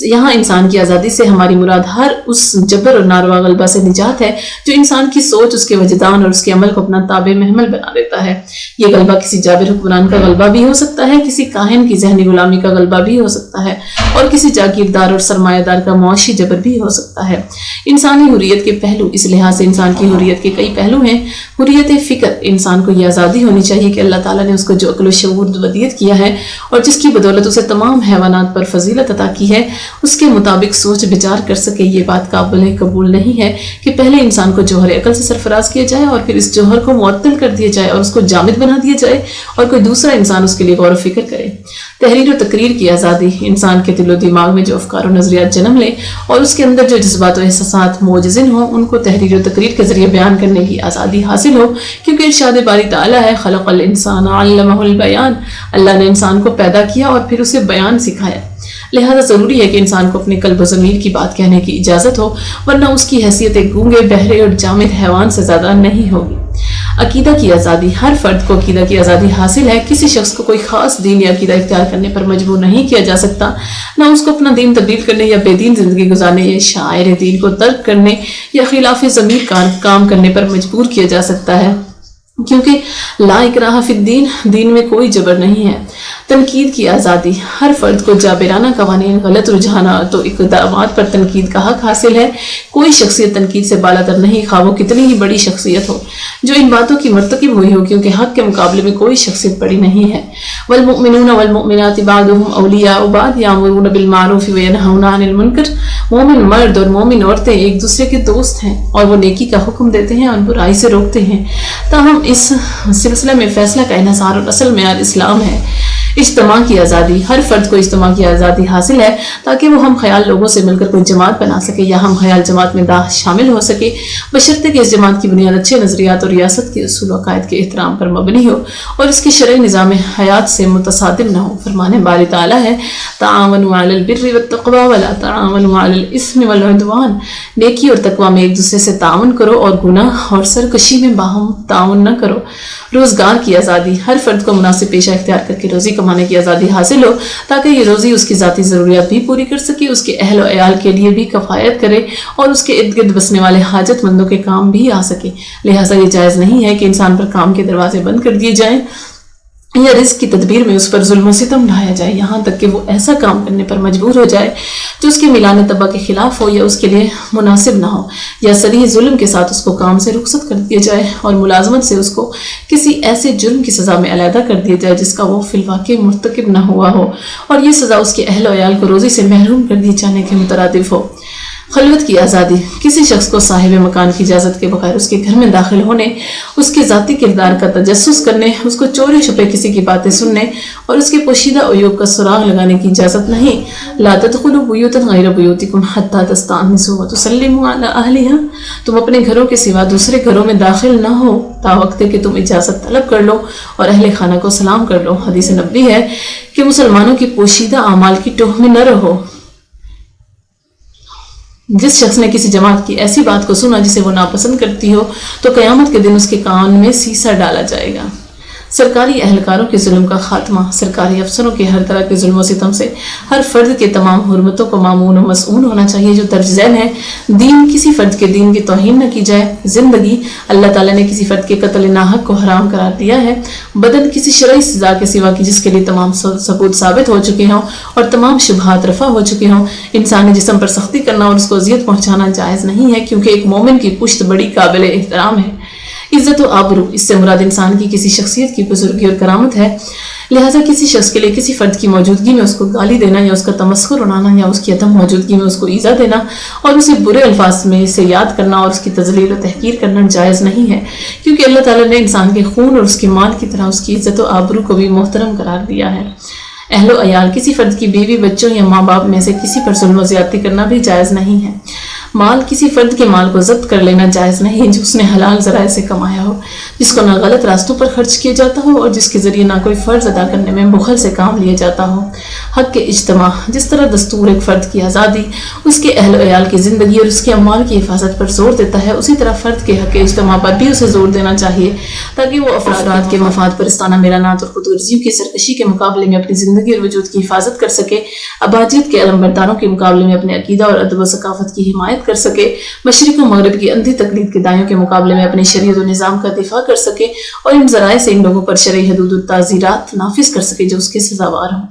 Speaker 1: یہاں انسان کی آزادی سے ہماری مراد ہر اس جبر اور ناروا غلبہ سے نجات ہے جو انسان کی سوچ، اس کے وجدان اور اس کے عمل کو اپنا تابع محمل بنا دیتا ہے۔ یہ غلبہ کسی جابر حکمران کا غلبہ بھی ہو سکتا ہے، کسی کاہن کی ذہنی غلامی کا غلبہ بھی ہو سکتا ہے، اور کسی جاگیردار اور سرمایہ دار کا معاشی جبر بھی ہو سکتا ہے۔ انسانی حریت کے پہلو، اس لحاظ سے انسان کی حریت کے کئی پہلو ہیں۔ حریت فکر، انسان کو یہ آزادی ہونی چاہیے کہ اللہ تعالیٰ نے اس کو جو عقل و شعور ودیت کیا ہے اور جس کی بدولت اسے تمام حیوانات پر فضیلت عطا کی ہے، اس کے مطابق سوچ بچار کر سکے۔ یہ بات قابل قبول نہیں ہے کہ پہلے انسان کو جوہر عقل سے سرفراز کیا جائے اور پھر اس جوہر کو معطل کر دیا جائے اور اس کو جامد بنا دیا جائے اور کوئی دوسرا انسان اس کے لیے غور و فکر کرے۔ تحریر و تقریر کی آزادی، انسان کے دل و دماغ میں جو افکار و نظریات جنم لیں اور اس کے اندر جو جذبات و احساسات موجزن ہوں ان کو تحریر و تقریر کے ذریعے بیان کرنے کی آزادی حاصل ہو، کیونکہ ارشاد باری تعالیٰ ہے خلق الانسان علمہ البیان، اللہ نے انسان کو پیدا کیا اور پھر اسے بیان سکھایا۔ لہذا ضروری ہے کہ انسان کو اپنے قلب و ضمیر کی بات کہنے کی اجازت ہو، ورنہ اس کی حیثیت ایک گونگے، بہرے اور جامد حیوان سے زیادہ نہیں ہوگی۔ عقیدہ کی آزادی، ہر فرد کو عقیدہ کی آزادی حاصل ہے۔ کسی شخص کو کوئی خاص دین یا عقیدہ اختیار کرنے پر مجبور نہیں کیا جا سکتا، نہ اس کو اپنا دین تبدیل کرنے یا بے دین زندگی گزارنے یا شاعر دین کو ترک کرنے یا خلاف ضمیر کام کرنے پر مجبور کیا جا سکتا ہے، کیونکہ لا اکراہ فی الدین، دین میں کوئی جبر نہیں ہے۔ تنقید کی آزادی، ہر فرد کو جابرانہ قوانین، غلط رجحانات و اقدامات پر تنقید کا حق حاصل ہے۔ کوئی شخصیت تنقید سے بالاتر نہیں، خواہ وہ کتنی ہی بڑی شخصیت ہو، جو ان باتوں کی مرتکب ہوئی ہو، کیونکہ حق کے مقابلے میں کوئی شخصیت بڑی نہیں ہے۔ والمؤمنون والمؤمنات بعضهم اولیاء بعض یامرون بالمعروف وینہون عن المنکر، مومن مرد اور مومن عورتیں ایک دوسرے کے دوست ہیں اور وہ نیکی کا حکم دیتے ہیں اور برائی سے روکتے ہیں۔ تاہم اس سلسلے میں فیصلہ کا انحصار اور اصل معیار اسلام ہے۔ اجتماع کی آزادی، ہر فرد کو اجتماع کی آزادی حاصل ہے تاکہ وہ ہم خیال لوگوں سے مل کر کوئی جماعت بنا سکے یا ہم خیال جماعت میں شامل ہو سکے، بشرطے کہ اس جماعت کی بنیاد اچھے نظریات اور ریاست کے اصول و عقائد کے احترام پر مبنی ہو اور اس کی شرعی نظام حیات سے متصادم نہ ہو۔ فرمان باری تعالیٰ ہے تعاونوا علی البر والتقوی ولا تعاونوا علی الاثم والعدوان، نیکی اور تقوی میں ایک دوسرے سے تعاون کرو اور گناہ اور سرکشی میں باہم تعاون نہ کرو۔ روزگار کی آزادی، ہر فرد کو مناسب پیشہ اختیار کر کے روزی کمانے کی آزادی حاصل ہو تاکہ یہ روزی اس کی ذاتی ضروریات بھی پوری کر سکے، اس کے اہل و عیال کے لیے بھی کفایت کرے اور اس کے ارد گرد بسنے والے حاجت مندوں کے کام بھی آ سکے۔ لہٰذا یہ جائز نہیں ہے کہ انسان پر کام کے دروازے بند کر دیے جائیں یا رزق کی تدبیر میں اس پر ظلم و ستم ڈھایا جائے، یہاں تک کہ وہ ایسا کام کرنے پر مجبور ہو جائے جو اس کے میلان طبع کے خلاف ہو یا اس کے لیے مناسب نہ ہو، یا صریح ظلم کے ساتھ اس کو کام سے رخصت کر دیا جائے اور ملازمت سے اس کو کسی ایسے جرم کی سزا میں علیحدہ کر دیا جائے جس کا وہ فی الواقع مرتکب نہ ہوا ہو، اور یہ سزا اس کے اہل و عیال کو روزی سے محروم کر دیے جانے کے مترادف ہو۔ خلوت کی آزادی، کسی شخص کو صاحب مکان کی اجازت کے بغیر اس کے گھر میں داخل ہونے، اس کے ذاتی کردار کا تجسس کرنے، اس کو چوری چھپے کسی کی باتیں سننے اور اس کے پوشیدہ عیوب کا سراغ لگانے کی اجازت نہیں۔ لا تدخلوا بیوتا غیر بیوتکم حتی تستأنسوا وتسلموا علی اہلہا، تم اپنے گھروں کے سوا دوسرے گھروں میں داخل نہ ہو تا وقت کہ تم اجازت طلب کر لو اور اہل خانہ کو سلام کر لو۔ حدیث نبوی ہے کہ مسلمانوں کی پوشیدہ اعمال کی ٹوہ میں نہ رہو۔ جس شخص نے کسی جماعت کی ایسی بات کو سنا جسے وہ ناپسند کرتی ہو تو قیامت کے دن اس کے کان میں سیسا ڈالا جائے گا۔ سرکاری اہلکاروں کے ظلم کا خاتمہ، سرکاری افسروں کے ہر طرح کے ظلم و ستم سے ہر فرد کے تمام حرمتوں کو مامون و مسئول ہونا چاہیے جو درج ذیل ہے۔ دین، کسی فرد کے دین کی توہین نہ کی جائے۔ زندگی، اللہ تعالیٰ نے کسی فرد کے قتل ناحق کو حرام قرار دیا ہے۔ بدن، کسی شرعی سزا کے سوا کی جس کے لیے تمام ثبوت ثابت ہو چکے ہوں اور تمام شبہات رفع ہو چکے ہوں۔ انسانی جسم پر سختی کرنا اور اس کو اذیت پہنچانا جائز نہیں ہے کیونکہ ایک مومن کی پشت بڑی قابل احترام ہے۔ عزت و آبرو، اس سے مراد انسان کی کسی شخصیت کی بزرگی اور کرامت ہے، لہٰذا کسی شخص کے لیے کسی فرد کی موجودگی میں اس کو گالی دینا یا اس کا تمسخر اڑانا یا اس کی عدم موجودگی میں اس کو ایذا دینا اور اسے برے الفاظ میں سے یاد کرنا اور اس کی تذلیل و تحقیر کرنا جائز نہیں ہے، کیونکہ اللہ تعالیٰ نے انسان کے خون اور اس کے مال کی طرح اس کی عزت و آبرو کو بھی محترم قرار دیا ہے۔ اہل و عیال، کسی فرد کی بیوی، بچوں یا ماں باپ میں سے کسی پر ظلم و زیادتی کرنا بھی جائز نہیں ہے۔ مال، کسی فرد کے مال کو ضبط کر لینا جائز نہیں جو اس نے حلال ذرائع سے کمایا ہو، جس کو نہ غلط راستوں پر خرچ کیا جاتا ہو اور جس کے ذریعے نہ کوئی فرض ادا کرنے میں بخل سے کام لیا جاتا ہو۔ حق کے اجتماع، جس طرح دستور ایک فرد کی آزادی، اس کے اہل و عیال کی زندگی اور اس کے اموال کی حفاظت پر زور دیتا ہے، اسی طرح فرد کے حق اجتماع پر بھی اسے زور دینا چاہیے تاکہ وہ افراد کے مفاد پرستانہ میلانات اور خود غرضیوں کی سرکشی کے مقابلے میں اپنی زندگی اور وجود کی حفاظت کر سکے، اباجیت کے علمبرداروں کے مقابلے میں اپنے عقیدہ اور ادب و ثقافت کی حمایت کر سکے، مشرق و مغرب کی اندھی تقلید کے دائیوں کے مقابلے میں اپنی شریعت و نظام کا دفاع کر سکے اور ان ذرائع سے ان لوگوں پر شرعی حدود و تعزیرات نافذ کر سکے جو اس کے سزاوار ہوں۔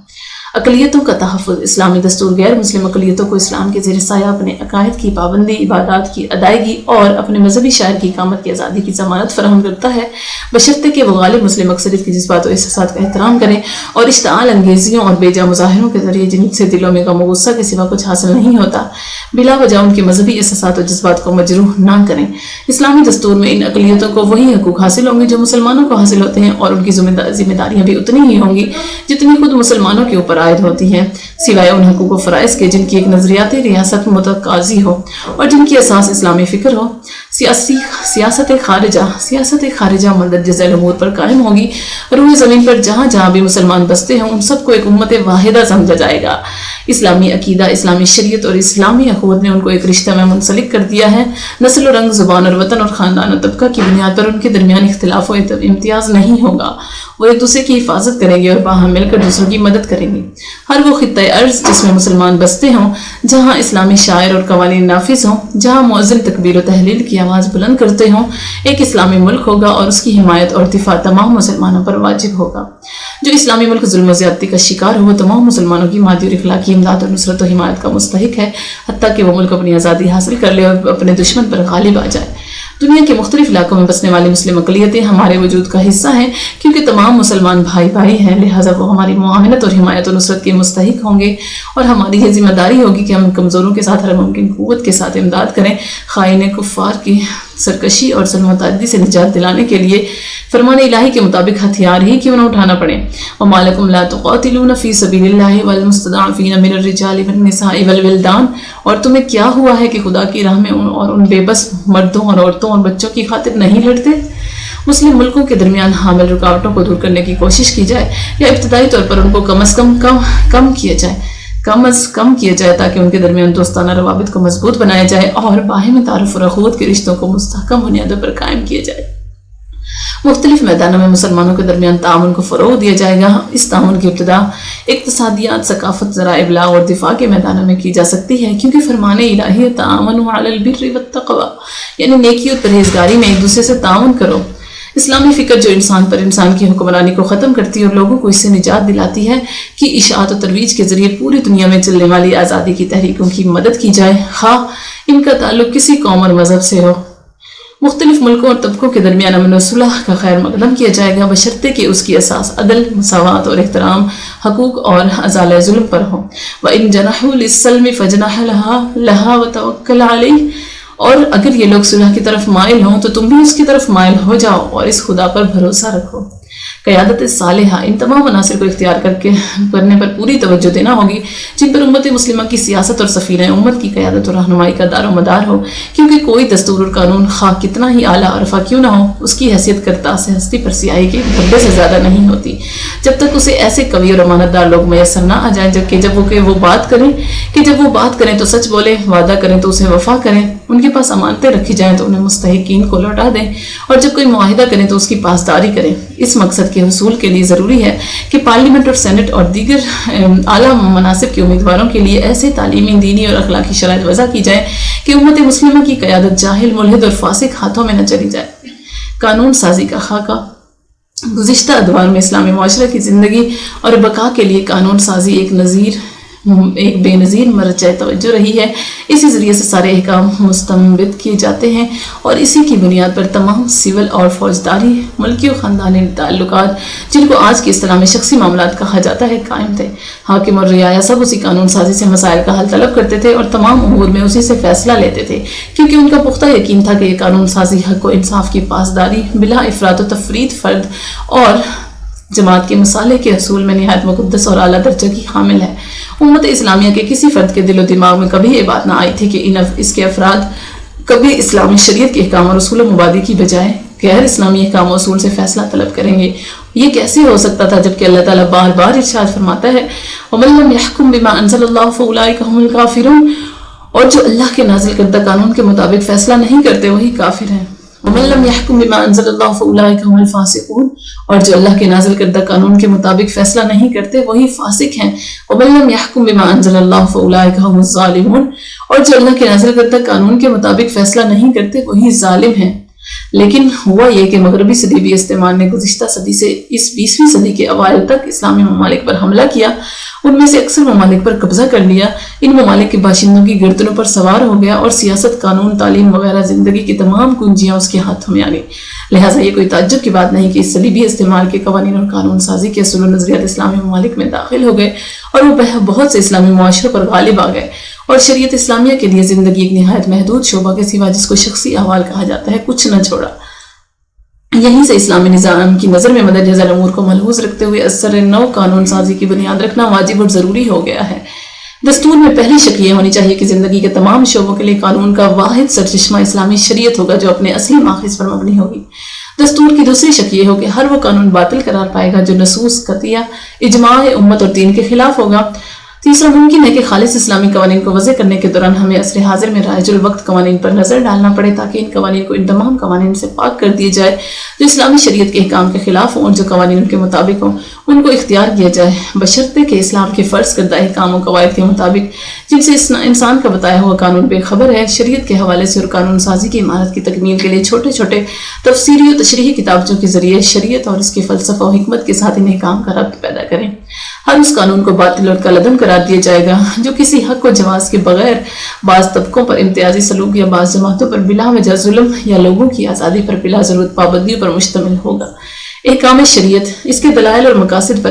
Speaker 1: اقلیتوں کا تحفظ، اسلامی دستور غیر مسلم اقلیتوں کو اسلام کے زیر سایہ اپنے عقائد کی پابندی، عبادات کی ادائیگی اور اپنے مذہبی شاعر کی اقامت کی آزادی کی ضمانت فراہم کرتا ہے، بشرطے کہ وہ غالب مسلم اکثریت کی جذبات و احساسات کا احترام کریں اور اشتعال انگیزیوں اور بیجا مظاہروں کے ذریعے جن سے دلوں میں غم و غصہ کے سوا کچھ حاصل نہیں ہوتا، بلا وجہ ان کے مذہبی احساسات و جذبات کو مجروح نہ کریں۔ اسلامی دستور میں ان اقلیتوں کو وہی حقوق حاصل ہوں گے جو مسلمانوں کو حاصل ہوتے ہیں اور ان کی ذمہ داریاں بھی اتنی ہی ہوں گی جتنی خود مسلمانوں کے اوپر عائد ہوتی ہیں، سوائے ان حقوق و فرائض کے جن کی ایک نظریاتی ریاست متقاضی ہو اور جن کی اساس اسلامی فکر ہو۔ سیاست خارجہ مندرجہ ذیل امور پر قائم ہوگی۔ روح زمین پر جہاں جہاں بھی مسلمان بستے ہوں ان سب کو ایک امت واحدہ سمجھا جائے گا۔ اسلامی عقیدہ، اسلامی شریعت اور اسلامی اخوت نے ان کو ایک رشتہ میں منسلک کر دیا ہے۔ نسل و رنگ، زبان اور وطن اور خاندان اور طبقہ کی بنیاد پر ان کے درمیان اختلاف و امتیاز نہیں ہوگا۔ وہ ایک دوسرے کی حفاظت کریں گے اور باہم مل کر دوسروں کی مدد کریں گے۔ ہر وہ خطہ ارض جس میں مسلمان بستے ہوں، جہاں اسلامی شاعر اور قوانین نافذ ہوں، جہاں مؤذن تکبیر و تحلیل کی آواز بلند کرتے ہوں، ایک اسلامی ملک ہوگا اور اس کی حمایت اور دفاع تمام مسلمانوں پر واجب ہوگا۔ جو اسلامی ملک ظلم و زیادتی کا شکار ہو وہ تمام مسلمانوں کی مادی اور اخلاقی امداد اور نصرت و حمایت کا مستحق ہے، حتیٰ کہ وہ ملک اپنی آزادی حاصل کر لے اور اپنے دشمن پر غالب آ جائے۔ دنیا کے مختلف علاقوں میں بسنے والی مسلم اقلیتیں ہمارے وجود کا حصہ ہیں کیونکہ تمام مسلمان بھائی بھائی ہیں، لہٰذا وہ ہماری معاونت اور حمایت و نصرت کے مستحق ہوں گے اور ہماری یہ ذمہ داری ہوگی کہ ہم کمزوروں کے ساتھ ہر ممکن قوت کے ساتھ امداد کریں، خائن کفار کی سرکشی اور ظلم و تعدی سے نجات دلانے کے لیے فرمان الہی کے مطابق ہتھیار ہی کیوں نہ اٹھانا پڑے۔ وَمَا لَكُمْ لَا تُقَاتِلُونَ فِي سَبِيلِ اللَّهِ وَالْمُسْتَضْعَفِينَ مِنَ الرِّجَالِ وَالنِّسَاءِ وَالْوِلْدَانِ، اور تمہیں کیا ہوا ہے کہ خدا کی راہ میں اور ان بے بس مردوں اور عورتوں اور بچوں کی خاطر نہیں لڑتے؟ مسلم ملکوں کے درمیان حامل رکاوٹوں کو دور کرنے کی کوشش کی جائے یا ابتدائی طور پر ان کو کم از کم کیا جائے تاکہ ان کے درمیان دوستانہ روابط کو مضبوط بنایا جائے اور باہمی تعارف اور اخوت کے رشتوں کو مستحکم بنیادوں پر قائم کیا جائے۔ مختلف میدانوں میں مسلمانوں کے درمیان تعاون کو فروغ دیا جائے گا۔ اس تعاون کی ابتدا اقتصادیات، ثقافت، ذرائع ابلاغ اور دفاع کے میدانوں میں کی جا سکتی ہے، کیونکہ فرمان الہی تعاونوا علی البر والتقوی، یعنی نیکی اور پرہیزگاری میں ایک دوسرے سے تعاون کرو۔ اسلامی فکر جو انسان پر انسان کی حکمرانی کو ختم کرتی ہے اور لوگوں کو اس سے نجات دلاتی ہے کہ اشاعت و ترویج کے ذریعے پوری دنیا میں چلنے والی آزادی کی تحریکوں کی مدد کی جائے، خواہ ان کا تعلق کسی قوم اور مذہب سے ہو۔ مختلف ملکوں اور طبقوں کے درمیان امن و صلح کا خیر مقدم کیا جائے گا، بشرطے کہ اس کی اساس عدل، مساوات اور احترام حقوق اور ازالہ ظلم پر ہو۔ وَإِن جَنَحُوا لِلسَّلْمِ فَاجْنَحْ لَهَا وَتَوَكَّلْ عَلَيْهِ، اور اگر یہ لوگ صلح کی طرف مائل ہوں تو تم بھی اس کی طرف مائل ہو جاؤ اور اس خدا پر بھروسہ رکھو۔ قیادت صالحہ، ان تمام عناصر کو اختیار کرنے پر پوری توجہ دینا ہوگی جن پر امت مسلمہ کی سیاست اور سفینہ امت کی قیادت اور رہنمائی کا دار و مدار ہو، کیونکہ کوئی دستور اور قانون خواہ کتنا ہی اعلیٰ عرفہ کیوں نہ ہو، اس کی حیثیت کرتاس ہستی پر سیاہی کے دھبے سے زیادہ نہیں ہوتی جب تک اسے ایسے قوی اور امانت دار لوگ میسر نہ آ جائیں جب وہ بات کریں تو سچ بولیں، وعدہ کریں تو اسے وفا کریں، ان کے پاس امانتیں رکھی جائیں تو انہیں مستحقین کو لوٹا دیں، اور جب کوئی معاہدہ کریں تو اس کی پاسداری کریں۔ اس مقصد کے حصول کے لیے ضروری ہے کہ پارلیمنٹ اور سینٹ اور دیگر اعلیٰ مناصب کے امیدواروں کے لیے ایسے تعلیمی، دینی اور اخلاقی شرائط وضع کی جائیں کہ امت مسلمہ کی قیادت جاہل، ملحد اور فاسق ہاتھوں میں نہ چلی جائے۔ قانون سازی کا خاکہ۔ گزشتہ ادوار میں اسلامی معاشرے کی زندگی اور بقا کے لیے قانون سازی ایک بے نظیر مرجع توجہ رہی ہے۔ اسی ذریعے سے سارے احکام مستنبط کیے جاتے ہیں اور اسی کی بنیاد پر تمام سول اور فوجداری، ملکی و خاندانی تعلقات، جن کو آج کی اصطلاح میں شخصی معاملات کہا جاتا ہے، قائم تھے۔ حاکم اور رعایا سب اسی قانون سازی سے مسائل کا حل طلب کرتے تھے اور تمام امور میں اسی سے فیصلہ لیتے تھے، کیونکہ ان کا پختہ یقین تھا کہ یہ قانون سازی حق و انصاف کی پاسداری بلا افراط و تفرید، فرد اور جماعت کے مصالح کے حصول میں نہایت مقدس اور اعلیٰ درجے کی حامل ہے۔ امت اسلامیہ کے کسی فرد کے دل و دماغ میں کبھی یہ بات نہ آئی تھی کہ اس کے افراد کبھی اسلامی شریعت کے احکام اور اصول و مبادی کی بجائے غیر اسلامی احکام و اصول سے فیصلہ طلب کریں گے۔ یہ کیسے ہو سکتا تھا جبکہ اللہ تعالیٰ بار بار ارشاد فرماتا ہے وَمَن لَّمْ يَحْكُم بِمَا أَنزَلَ اللَّهُ فَأُولَٰئِكَ هُمُ الْكَافِرُونَ، اور جو اللہ کے نازل کردہ قانون کے مطابق فیصلہ نہیں کرتے وہی کافر ہیں۔ وَمَن لَّمْ يَحْكُم بِمَا أَنزَلَ اللَّهُ فَأُولَٰئِكَ هُمُ الْفَاسِقُونَ، اور جو اللہ کے نازل کردہ قانون کے مطابق فیصلہ نہیں کرتے وہی فاسق ہیں۔ وَمَن لَّمْ يَحْكُم بِمَا أَنزَلَ اللَّهُ فَأُولَٰئِكَ هُمُ الظَّالِمُونَ، اور جو اللہ کے نازل کردہ قانون کے مطابق فیصلہ نہیں کرتے وہی ظالم ہیں۔ لیکن ہوا یہ کہ مغربی صلیبی استعمار نے گزشتہ صدی سے اس 20ویں صدی کے اوائل تک اسلامی ممالک پر حملہ کیا، ان میں سے اکثر ممالک پر قبضہ کر لیا، ان ممالک کے باشندوں کی گردنوں پر سوار ہو گیا اور سیاست، قانون، تعلیم وغیرہ زندگی کی تمام کنجیاں اس کے ہاتھوں میں آ گئی۔ لہٰذا یہ کوئی تعجب کی بات نہیں کہ اس صلیبی استعمار کے قوانین اور قانون سازی کے اصول و نظریات اسلامی ممالک میں داخل ہو گئے اور وہ بہت سے اسلامی معاشروں پر غالب آ گئے، اور شریعت اسلامیہ کے لیے زندگی ایک نہایت محدود شعبہ کے سوا جس کو شخصی احوال کہا جاتا ہے کچھ نہ چھوڑا۔ یہیں سے اسلامی نظام کی نظر میں مدنی امور کو ملحوظ رکھتے ہوئے اثر نو قانون سازی کی بنیاد رکھنا واجب اور ضروری ہو گیا ہے۔ دستور میں پہلی شک یہ ہونی چاہیے کہ زندگی کے تمام شعبوں کے لیے قانون کا واحد سرچشمہ اسلامی شریعت ہوگا جو اپنے اصلی ماخذ پر مبنی ہوگی۔ دستور کی دوسری شک یہ ہو کہ ہر وہ قانون باطل قرار پائے گا جو نصوص، قطعیہ، اجماع امت اور دین کے خلاف ہوگا۔ تیسرا، ممکن ہے کہ خالص اسلامی قوانین کو وضع کرنے کے دوران ہمیں عصر حاضر میں رائج الوقت قوانین پر نظر ڈالنا پڑے تاکہ ان قوانین کو ان تمام قوانین سے پاک کر دیا جائے جو اسلامی شریعت کے احکام کے خلاف ہوں، اور جو قوانین ان کے مطابق ہوں ان کو اختیار کیا جائے، بشرطے کہ اسلام کے فرض کردہ احکام و قواعد کے مطابق جن سے انسان کا بتایا ہوا قانون بے خبر ہے۔ شریعت کے حوالے سے اور قانون سازی کی عمارت کی تکمیل کے لیے چھوٹے چھوٹے تفسیری و تشریحی کتابوں کے ذریعے شریعت اور اس کے فلسفہ و حکمت کے ساتھ ان احکام کا ربط پیدا کریں۔ ہر اس قانون کو باطل اور کالعدم قرار دیا جائے گا جو کسی حق و جواز کے بغیر بعض طبقوں پر امتیازی سلوک یا بعض جماعتوں پر بلا وجہ ظلم یا لوگوں کی آزادی پر بلا ضرورت پابندیوں پر مشتمل ہوگا۔ احکام شریعت، اس کے دلائل اور مقاصد پر